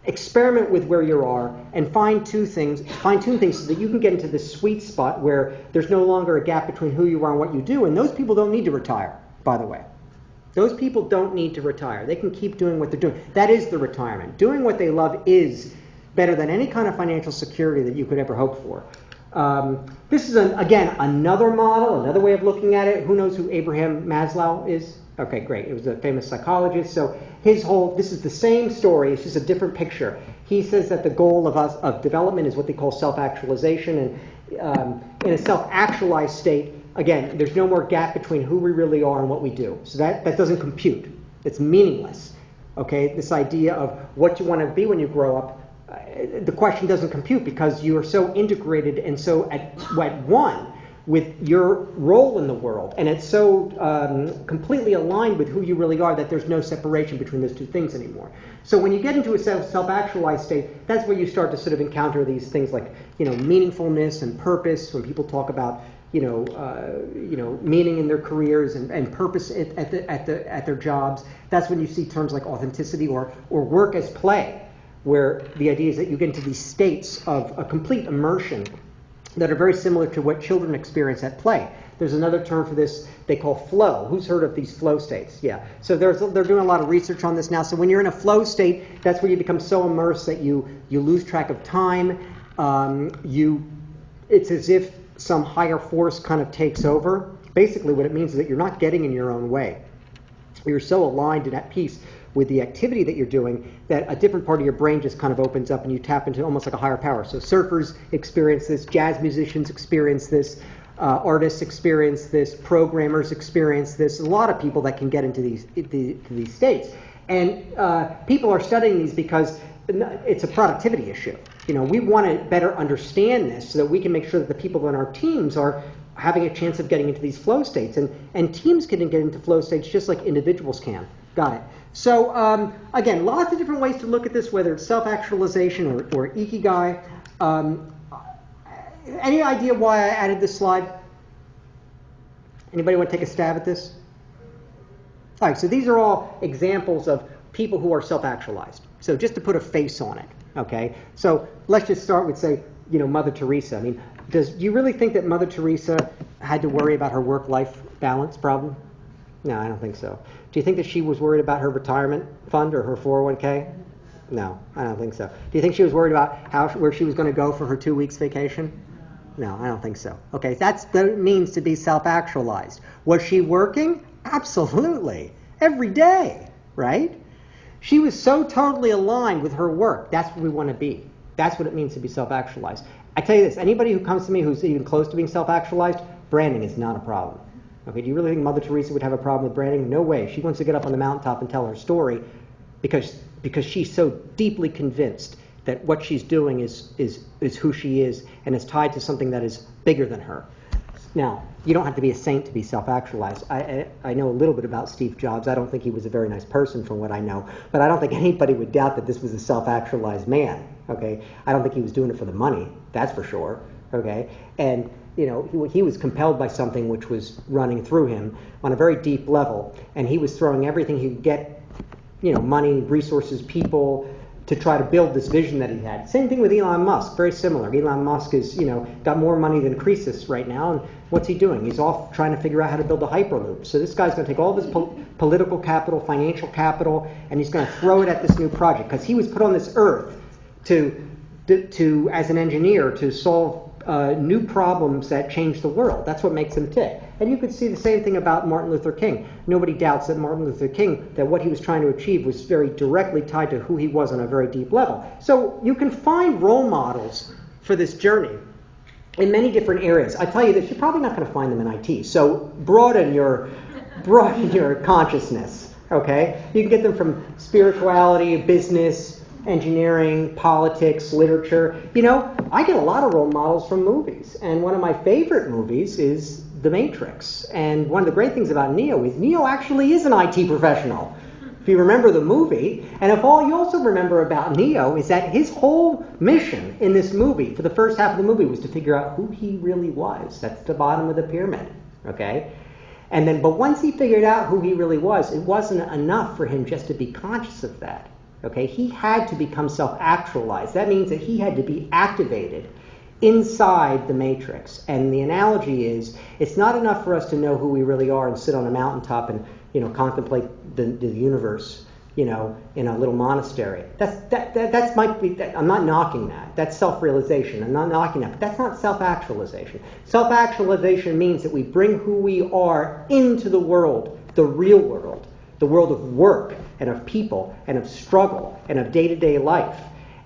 experiment with where you are and fine-tune things so that you can get into this sweet spot where there's no longer a gap between who you are and what you do. And those people don't need to retire, by the way. Those people don't need to retire. They can keep doing what they're doing. That is the retirement. Doing what they love is better than any kind of financial security that you could ever hope for. This is, again, another model, another way of looking at it. Who knows who Abraham Maslow is? Okay, great. It was a famous psychologist. So this is the same story. It's just a different picture. He says that the goal of development is what they call self-actualization. And in a self-actualized state, again, there's no more gap between who we really are and what we do. So that doesn't compute. It's meaningless. Okay, this idea of what you want to be when you grow up, the question doesn't compute because you are so integrated and so at one with your role in the world, and it's so completely aligned with who you really are that there's no separation between those two things anymore. So when you get into a self-actualized state, that's where you start to sort of encounter these things like meaningfulness and purpose. When people talk about meaning in their careers and purpose at their jobs, that's when you see terms like authenticity or work as play, where the idea is that you get into these states of a complete immersion that are very similar to what children experience at play. There's another term for this they call flow. Who's heard of these flow states? Yeah. So they're doing a lot of research on this now. So when you're in a flow state, that's where you become so immersed that you lose track of time. It's as if some higher force kind of takes over. Basically what it means is that you're not getting in your own way. You're so aligned and at peace with the activity that you're doing that a different part of your brain just kind of opens up and you tap into almost like a higher power. So surfers experience this, jazz musicians experience this, artists experience this, programmers experience this. A lot of people that can get into these states. And people are studying these because it's a productivity issue. We want to better understand this so that we can make sure that the people on our teams are having a chance of getting into these flow states. And teams can get into flow states just like individuals can. Got it. So again, lots of different ways to look at this, whether it's self-actualization or ikigai. Any idea why I added this slide? Anybody want to take a stab at this? All right, so these are all examples of people who are self-actualized. So just to put a face on it, okay? So let's just start with, say, Mother Teresa. I mean, do you really think that Mother Teresa had to worry about her work-life balance problem? No, I don't think so. Do you think that she was worried about her retirement fund or her 401k? No, I don't think so. Do you think she was worried about where she was going to go for her 2 weeks vacation? No, I don't think so. Okay, that's what it means to be self-actualized. Was she working? Absolutely. Every day, right? She was so totally aligned with her work. That's what we want to be. That's what it means to be self-actualized. I tell you this, anybody who comes to me who's even close to being self-actualized, branding is not a problem. Okay, do you really think Mother Teresa would have a problem with branding? No way. She wants to get up on the mountaintop and tell her story because she's so deeply convinced that what she's doing is who she is and is tied to something that is bigger than her. Now, you don't have to be a saint to be self-actualized. I know a little bit about Steve Jobs. I don't think he was a very nice person from what I know, but I don't think anybody would doubt that this was a self-actualized man. Okay, I don't think he was doing it for the money. That's for sure. Okay, and he was compelled by something which was running through him on a very deep level, and he was throwing everything he could get, money, resources, people, to try to build this vision that he had. Same thing with Elon Musk, very similar. Elon Musk is, got more money than Croesus right now, and what's he doing? He's off trying to figure out how to build a hyperloop. So this guy's going to take all of his political capital, financial capital, and he's going to throw it at this new project, because he was put on this earth to as an engineer, to solve new problems that change the world. That's what makes him tick. And you could see the same thing about Martin Luther King. Nobody doubts that Martin Luther King, that what he was trying to achieve was very directly tied to who he was on a very deep level. So you can find role models for this journey in many different areas. I tell you this, you're probably not going to find them in IT. So broaden your consciousness, okay? You can get them from spirituality, business, engineering, politics, literature. I get a lot of role models from movies. And one of my favorite movies is The Matrix. And one of the great things about Neo is Neo actually is an IT professional. If you remember the movie, and if all you also remember about Neo is that his whole mission in this movie, for the first half of the movie, was to figure out who he really was. That's the bottom of the pyramid, okay? But once he figured out who he really was, it wasn't enough for him just to be conscious of that. Okay, he had to become self-actualized. That means that he had to be activated inside the matrix. And the analogy is, it's not enough for us to know who we really are and sit on a mountaintop and contemplate the universe, in a little monastery. That's might be. I'm not knocking that. That's self-realization. I'm not knocking that. But that's not self-actualization. Self-actualization means that we bring who we are into the world, the real world. The world of work and of people and of struggle and of day-to-day life,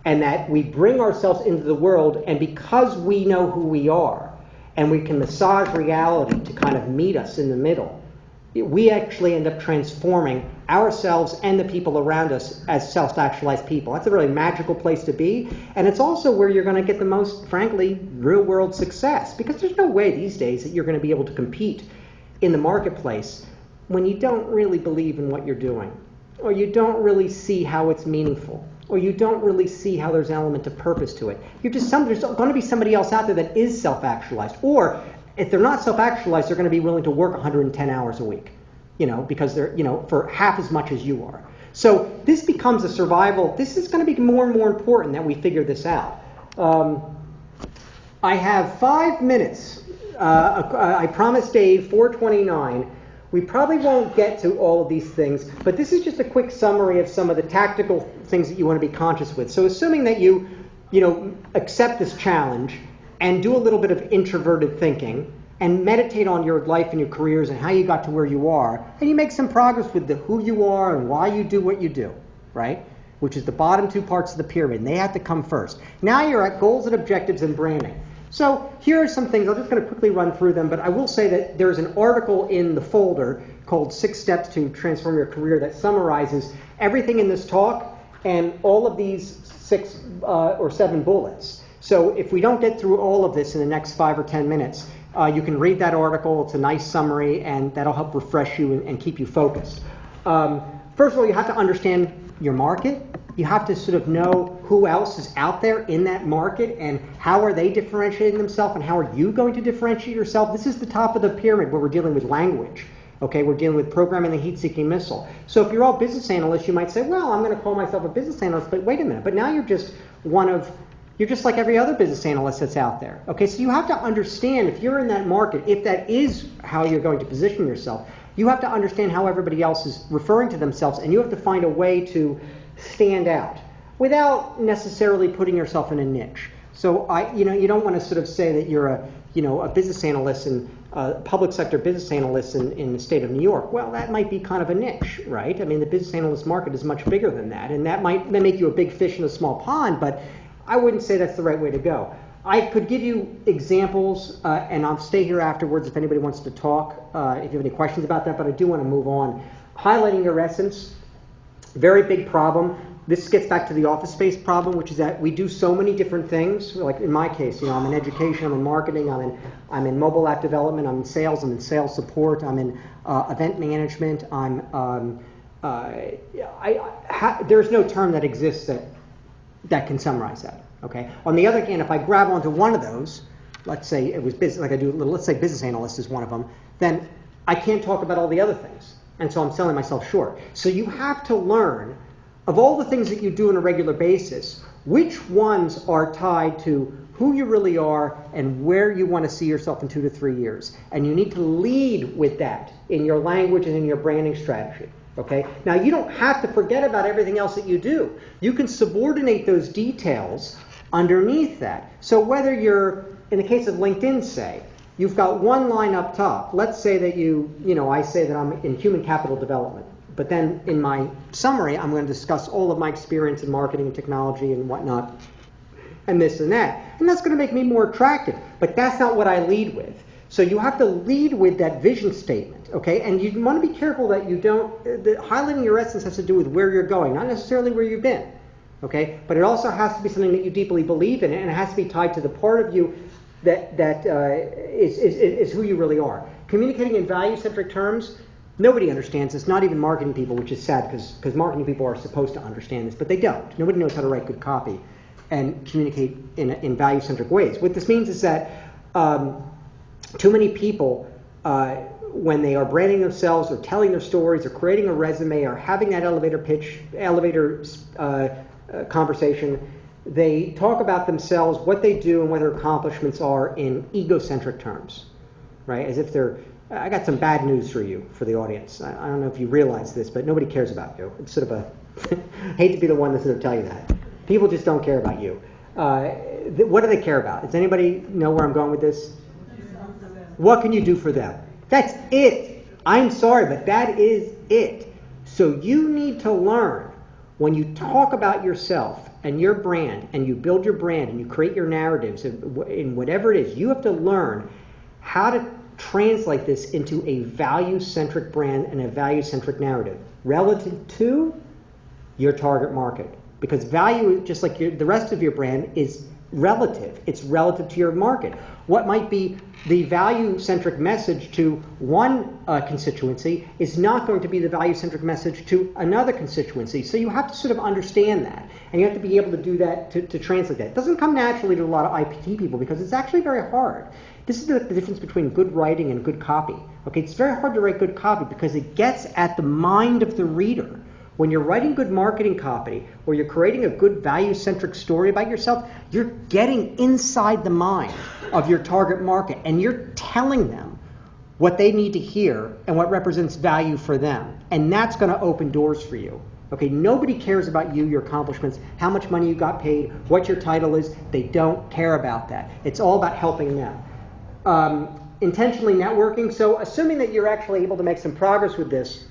and that we bring ourselves into the world, and because we know who we are and we can massage reality to kind of meet us in the middle, we actually end up transforming ourselves and the people around us as self-actualized people. That's a really magical place to be, and it's also where you're going to get the most, frankly, real-world success, because there's no way these days that you're going to be able to compete in the marketplace when you don't really believe in what you're doing, or you don't really see how it's meaningful, or you don't really see how there's an element of purpose to it. There's going to be somebody else out there that is self-actualized, or if they're not self-actualized, they're going to be willing to work 110 hours a week, because they're, for half as much as you are. So this becomes a survival. This is going to be more and more important that we figure this out. I have 5 minutes. I promised Dave 4:29. We probably won't get to all of these things, but this is just a quick summary of some of the tactical things that you want to be conscious with. So assuming that you accept this challenge and do a little bit of introverted thinking and meditate on your life and your careers and how you got to where you are, and you make some progress with who you are and why you do what you do, right? Which is the bottom two parts of the pyramid, and they have to come first. Now you're at goals and objectives and branding. So here are some things. I'm just going to quickly run through them, but I will say that there's an article in the folder called 6 Steps to Transform Your Career that summarizes everything in this talk and all of these 6 or 7 bullets. So if we don't get through all of this in the next 5 or 10 minutes, you can read that article. It's a nice summary, and that'll help refresh you and keep you focused. First of all, you have to understand your market. You have to sort of know who else is out there in that market and how are they differentiating themselves and how are you going to differentiate yourself. This is the top of the pyramid where we're dealing with language. Okay, we're dealing with programming the heat-seeking missile. So if you're all business analysts, you might say, well, I'm going to call myself a business analyst, but wait a minute. But now you're just like every other business analyst that's out there. Okay, so you have to understand, if you're in that market, if that is how you're going to position yourself, you have to understand how everybody else is referring to themselves, and you have to find a way to stand out without necessarily putting yourself in a niche. So you don't want to sort of say that you're a business analyst and public sector business analyst in the state of New York. Well, that might be kind of a niche, right? I mean, the business analyst market is much bigger than that, and that might make you a big fish in a small pond, but I wouldn't say that's the right way to go. I could give you examples, and I'll stay here afterwards if anybody wants to talk, if you have any questions about that, but I do want to move on. Highlighting your essence, very big problem. This gets back to the office space problem, which is that we do so many different things. Like in my case, I'm in education, I'm in marketing, I'm in mobile app development, I'm in sales support, I'm in event management. There's no term that exists that can summarize that. Okay. On the other hand, if I grab onto one of those, let's say it was business, like I do. Let's say business analyst is one of them. Then I can't talk about all the other things, and so I'm selling myself short. So you have to learn of all the things that you do on a regular basis, which ones are tied to who you really are and where you want to see yourself in 2 to 3 years. And you need to lead with that in your language and in your branding strategy. Okay? Now, you don't have to forget about everything else that you do. You can subordinate those details underneath that. So whether you're, in the case of LinkedIn, say, you've got one line up top. Let's say that I say that I'm in human capital development. But then in my summary, I'm going to discuss all of my experience in marketing and technology and whatnot, and this and that. And that's going to make me more attractive. But that's not what I lead with. So you have to lead with that vision statement, okay? And you want to be careful that you don't, highlighting your essence has to do with where you're going, not necessarily where you've been, okay? But it also has to be something that you deeply believe in, and it has to be tied to the part of you that is who you really are. Communicating in value-centric terms, nobody understands this, not even marketing people, which is sad because marketing people are supposed to understand this, but they don't. Nobody knows how to write good copy and communicate in value-centric ways. What this means is that too many people, when they are branding themselves or telling their stories or creating a resume or having that elevator pitch, conversation, they talk about themselves, what they do, and what their accomplishments are in egocentric terms, right? As if they're, I got some bad news for you, for the audience. I don't know if you realize this, but nobody cares about you. It's sort of a, I hate to be the one to sort of tell you that. People just don't care about you. What do they care about? Does anybody know where I'm going with this? What can you do for them? That's it. I'm sorry, but that is it. So you need to learn when you talk about yourself and your brand and you build your brand and you create your narratives in whatever it is, you have to learn how to translate this into a value-centric brand and a value-centric narrative relative to your target market. Because value, just like the rest of your brand, is relative. It's relative to your market. What might be the value-centric message to one constituency is not going to be the value-centric message to another constituency. So you have to sort of understand that. And you have to be able to do that, to translate that. It doesn't come naturally to a lot of IPT people because it's actually very hard. This is the difference between good writing and good copy. Okay, it's very hard to write good copy because it gets at the mind of the reader. When you're writing good marketing copy or you're creating a good value-centric story about yourself, you're getting inside the mind of your target market and you're telling them what they need to hear and what represents value for them. And that's going to open doors for you. Okay, nobody cares about you, your accomplishments, how much money you got paid, what your title is. They don't care about that. It's all about helping them. Intentionally networking. So assuming that you're actually able to make some progress with this,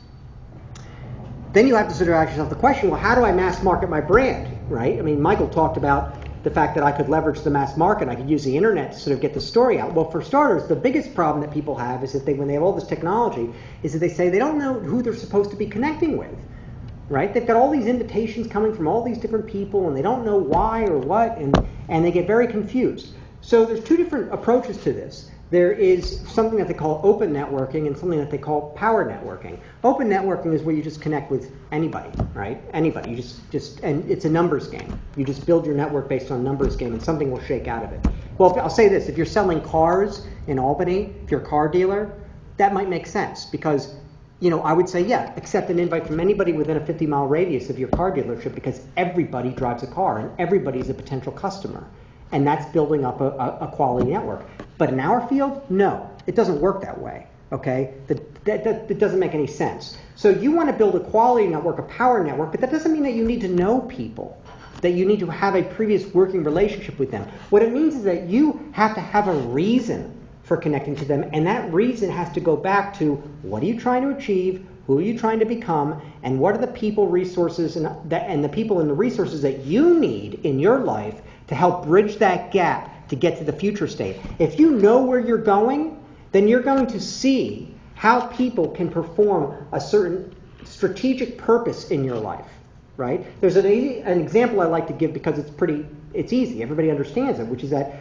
then you have to sort of ask yourself the question, well, how do I mass market my brand, right? I mean, Michael talked about the fact that I could leverage the mass market. I could use the internet to sort of get the story out. Well, for starters, the biggest problem that people have is that when they have all this technology, is that they say they don't know who they're supposed to be connecting with, right? They've got all these invitations coming from all these different people, and they don't know why or what, and they get very confused. So there's two different approaches to this. There is something that they call open networking and something that they call power networking. Open networking is where you just connect with anybody, right? Anybody. You just and it's a numbers game. You just build your network based on numbers game and something will shake out of it. Well, I'll say this. If you're selling cars in Albany, if you're a car dealer, that might make sense because, I would say, yeah, accept an invite from anybody within a 50-mile radius of your car dealership because everybody drives a car and everybody is a potential customer. And that's building up a quality network. But in our field, no, it doesn't work that way, okay? That doesn't make any sense. So you want to build a quality network, a power network, but that doesn't mean that you need to know people, that you need to have a previous working relationship with them. What it means is that you have to have a reason for connecting to them, and that reason has to go back to what are you trying to achieve, who are you trying to become, and what are the people, resources, and the people and the resources that you need in your life to help bridge that gap to get to the future state. If you know where you're going, then you're going to see how people can perform a certain strategic purpose in your life, right? There's an example I like to give because it's easy. Everybody understands it, which is that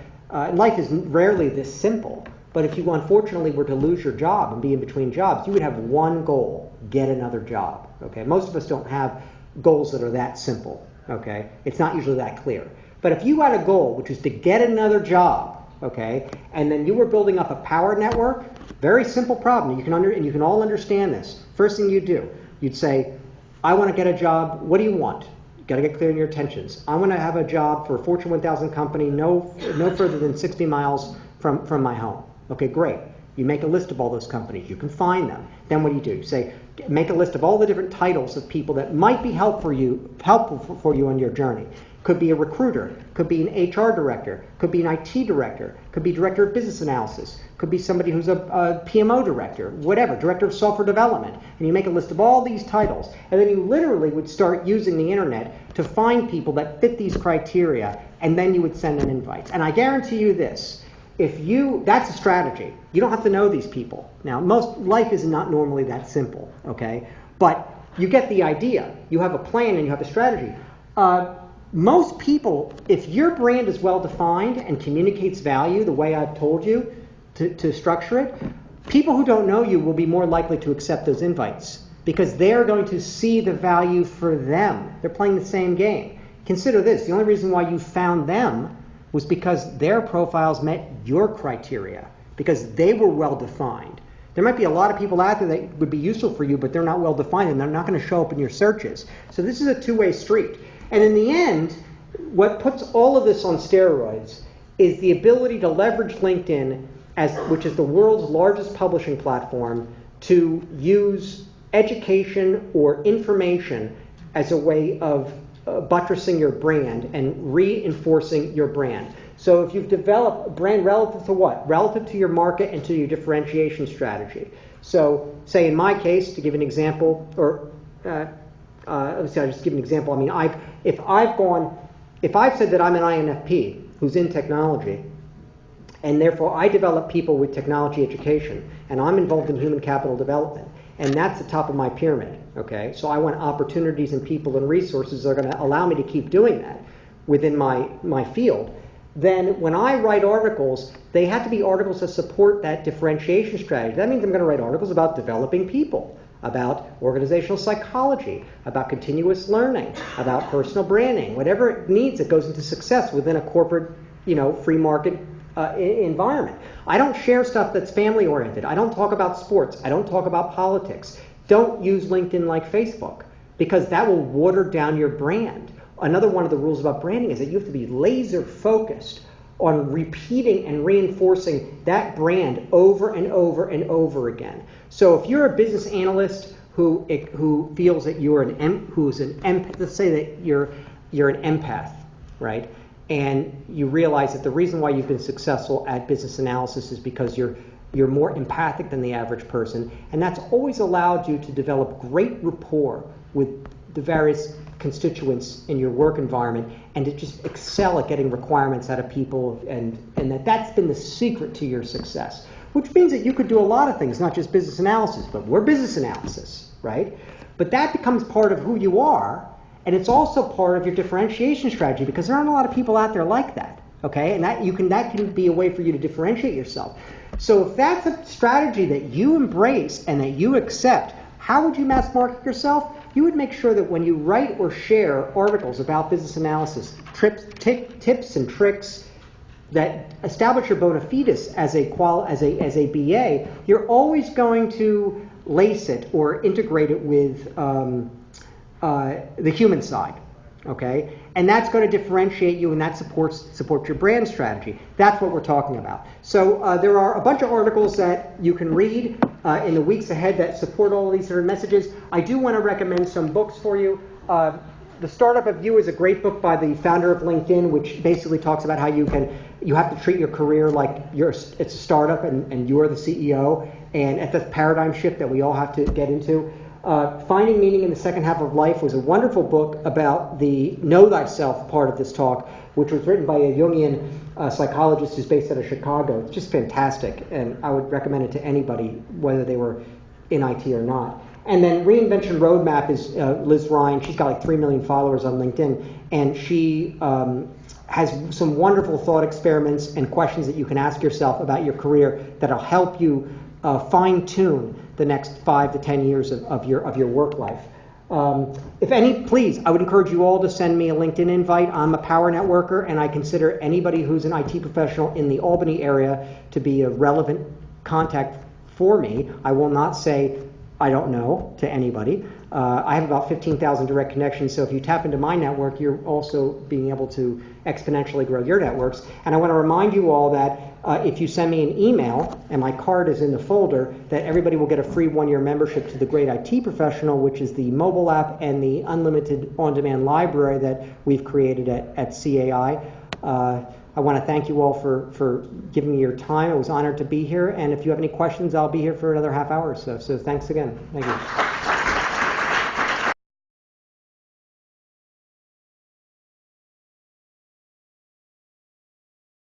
life is rarely this simple. But if you unfortunately were to lose your job and be in between jobs, you would have one goal: get another job. Okay, most of us don't have goals that are that simple. Okay, it's not usually that clear. But if you had a goal, which is to get another job, okay, and then you were building up a power network, very simple problem. You can all understand this. First thing you do, you'd say, I want to get a job. What do you want? You got to get clear on your intentions. I want to have a job for a Fortune 1000 company no further than 60 miles from my home. Okay, great. You make a list of all those companies. You can find them. Then what do? You say, make a list of all the different titles of people that might be helpful for you on your journey. Could be a recruiter, could be an HR director, could be an IT director, could be director of business analysis, could be somebody who's a PMO director, whatever, director of software development. And you make a list of all these titles. And then you literally would start using the internet to find people that fit these criteria, and then you would send an invite. And I guarantee you this, that's a strategy. You don't have to know these people. Now, life is not normally that simple, okay? But you get the idea. You have a plan and you have a strategy. Most people, if your brand is well defined and communicates value the way I've told you to structure it, people who don't know you will be more likely to accept those invites because they're going to see the value for them. They're playing the same game. Consider this, the only reason why you found them was because their profiles met your criteria, because they were well defined. There might be a lot of people out there that would be useful for you, but they're not well defined and they're not going to show up in your searches. So this is a two-way street. And in the end, what puts all of this on steroids is the ability to leverage LinkedIn, which is the world's largest publishing platform, to use education or information as a way of buttressing your brand and reinforcing your brand. So if you've developed a brand relative to what? Relative to your market and to your differentiation strategy. So say in my case, to give an example, or I'll just give an example. I mean, if I've said that I'm an INFP who's in technology, and therefore I develop people with technology education, and I'm involved in human capital development, and that's the top of my pyramid, okay? So I want opportunities and people and resources that are going to allow me to keep doing that within my field. Then when I write articles, they have to be articles that support that differentiation strategy. That means I'm going to write articles about developing people, about organizational psychology, about continuous learning, about personal branding, whatever it needs that goes into success within a corporate, free market environment. I don't share stuff that's family oriented. I don't talk about sports. I don't talk about politics. Don't use LinkedIn like Facebook, because that will water down your brand. Another one of the rules about branding is that you have to be laser focused on repeating and reinforcing that brand over and over and over again. So if you're a business analyst who feels that let's say that you're an empath, right? And you realize that the reason why you've been successful at business analysis is because you're more empathic than the average person, and that's always allowed you to develop great rapport with the various constituents in your work environment, and to just excel at getting requirements out of people, and that's been the secret to your success. Which means that you could do a lot of things, not just business analysis, but we're business analysis, right? But that becomes part of who you are, and it's also part of your differentiation strategy, because there aren't a lot of people out there like that, okay? And that can be a way for you to differentiate yourself. So if that's a strategy that you embrace and that you accept, how would you mass market yourself? You would make sure that when you write or share articles about business analysis, tips and tricks that establish your bona fides as a BA, you're always going to lace it or integrate it with the human side, okay? And that's going to differentiate you, and that supports your brand strategy. That's what we're talking about. So there are a bunch of articles that you can read in the weeks ahead that support all of these different messages. I do want to recommend some books for you. The Startup of You is a great book by the founder of LinkedIn, which basically talks about how you have to treat your career like it's a startup and you're the CEO, and at the paradigm shift that we all have to get into. Finding Meaning in the Second Half of Life was a wonderful book about the know thyself part of this talk, which was written by a Jungian psychologist who's based out of Chicago. It's just fantastic, and I would recommend it to anybody, whether they were in IT or not. And then Reinvention Roadmap is Liz Ryan. She's got like 3 million followers on LinkedIn, and she has some wonderful thought experiments and questions that you can ask yourself about your career that'll help you fine-tune the next 5 to 10 years of your work life. Please, I would encourage you all to send me a LinkedIn invite. I'm a power networker, and I consider anybody who's an IT professional in the Albany area to be a relevant contact for me. I will not say I don't know to anybody. I have about 15,000 direct connections, so if you tap into my network, you're also being able to exponentially grow your networks. And I want to remind you all that if you send me an email, and my card is in the folder, that everybody will get a free 1-year membership to the Great IT Professional, which is the mobile app and the unlimited on-demand library that we've created at CAI. I want to thank you all for giving me your time. I was honored to be here, and if you have any questions, I'll be here for another half hour or so. So thanks again. Thank you.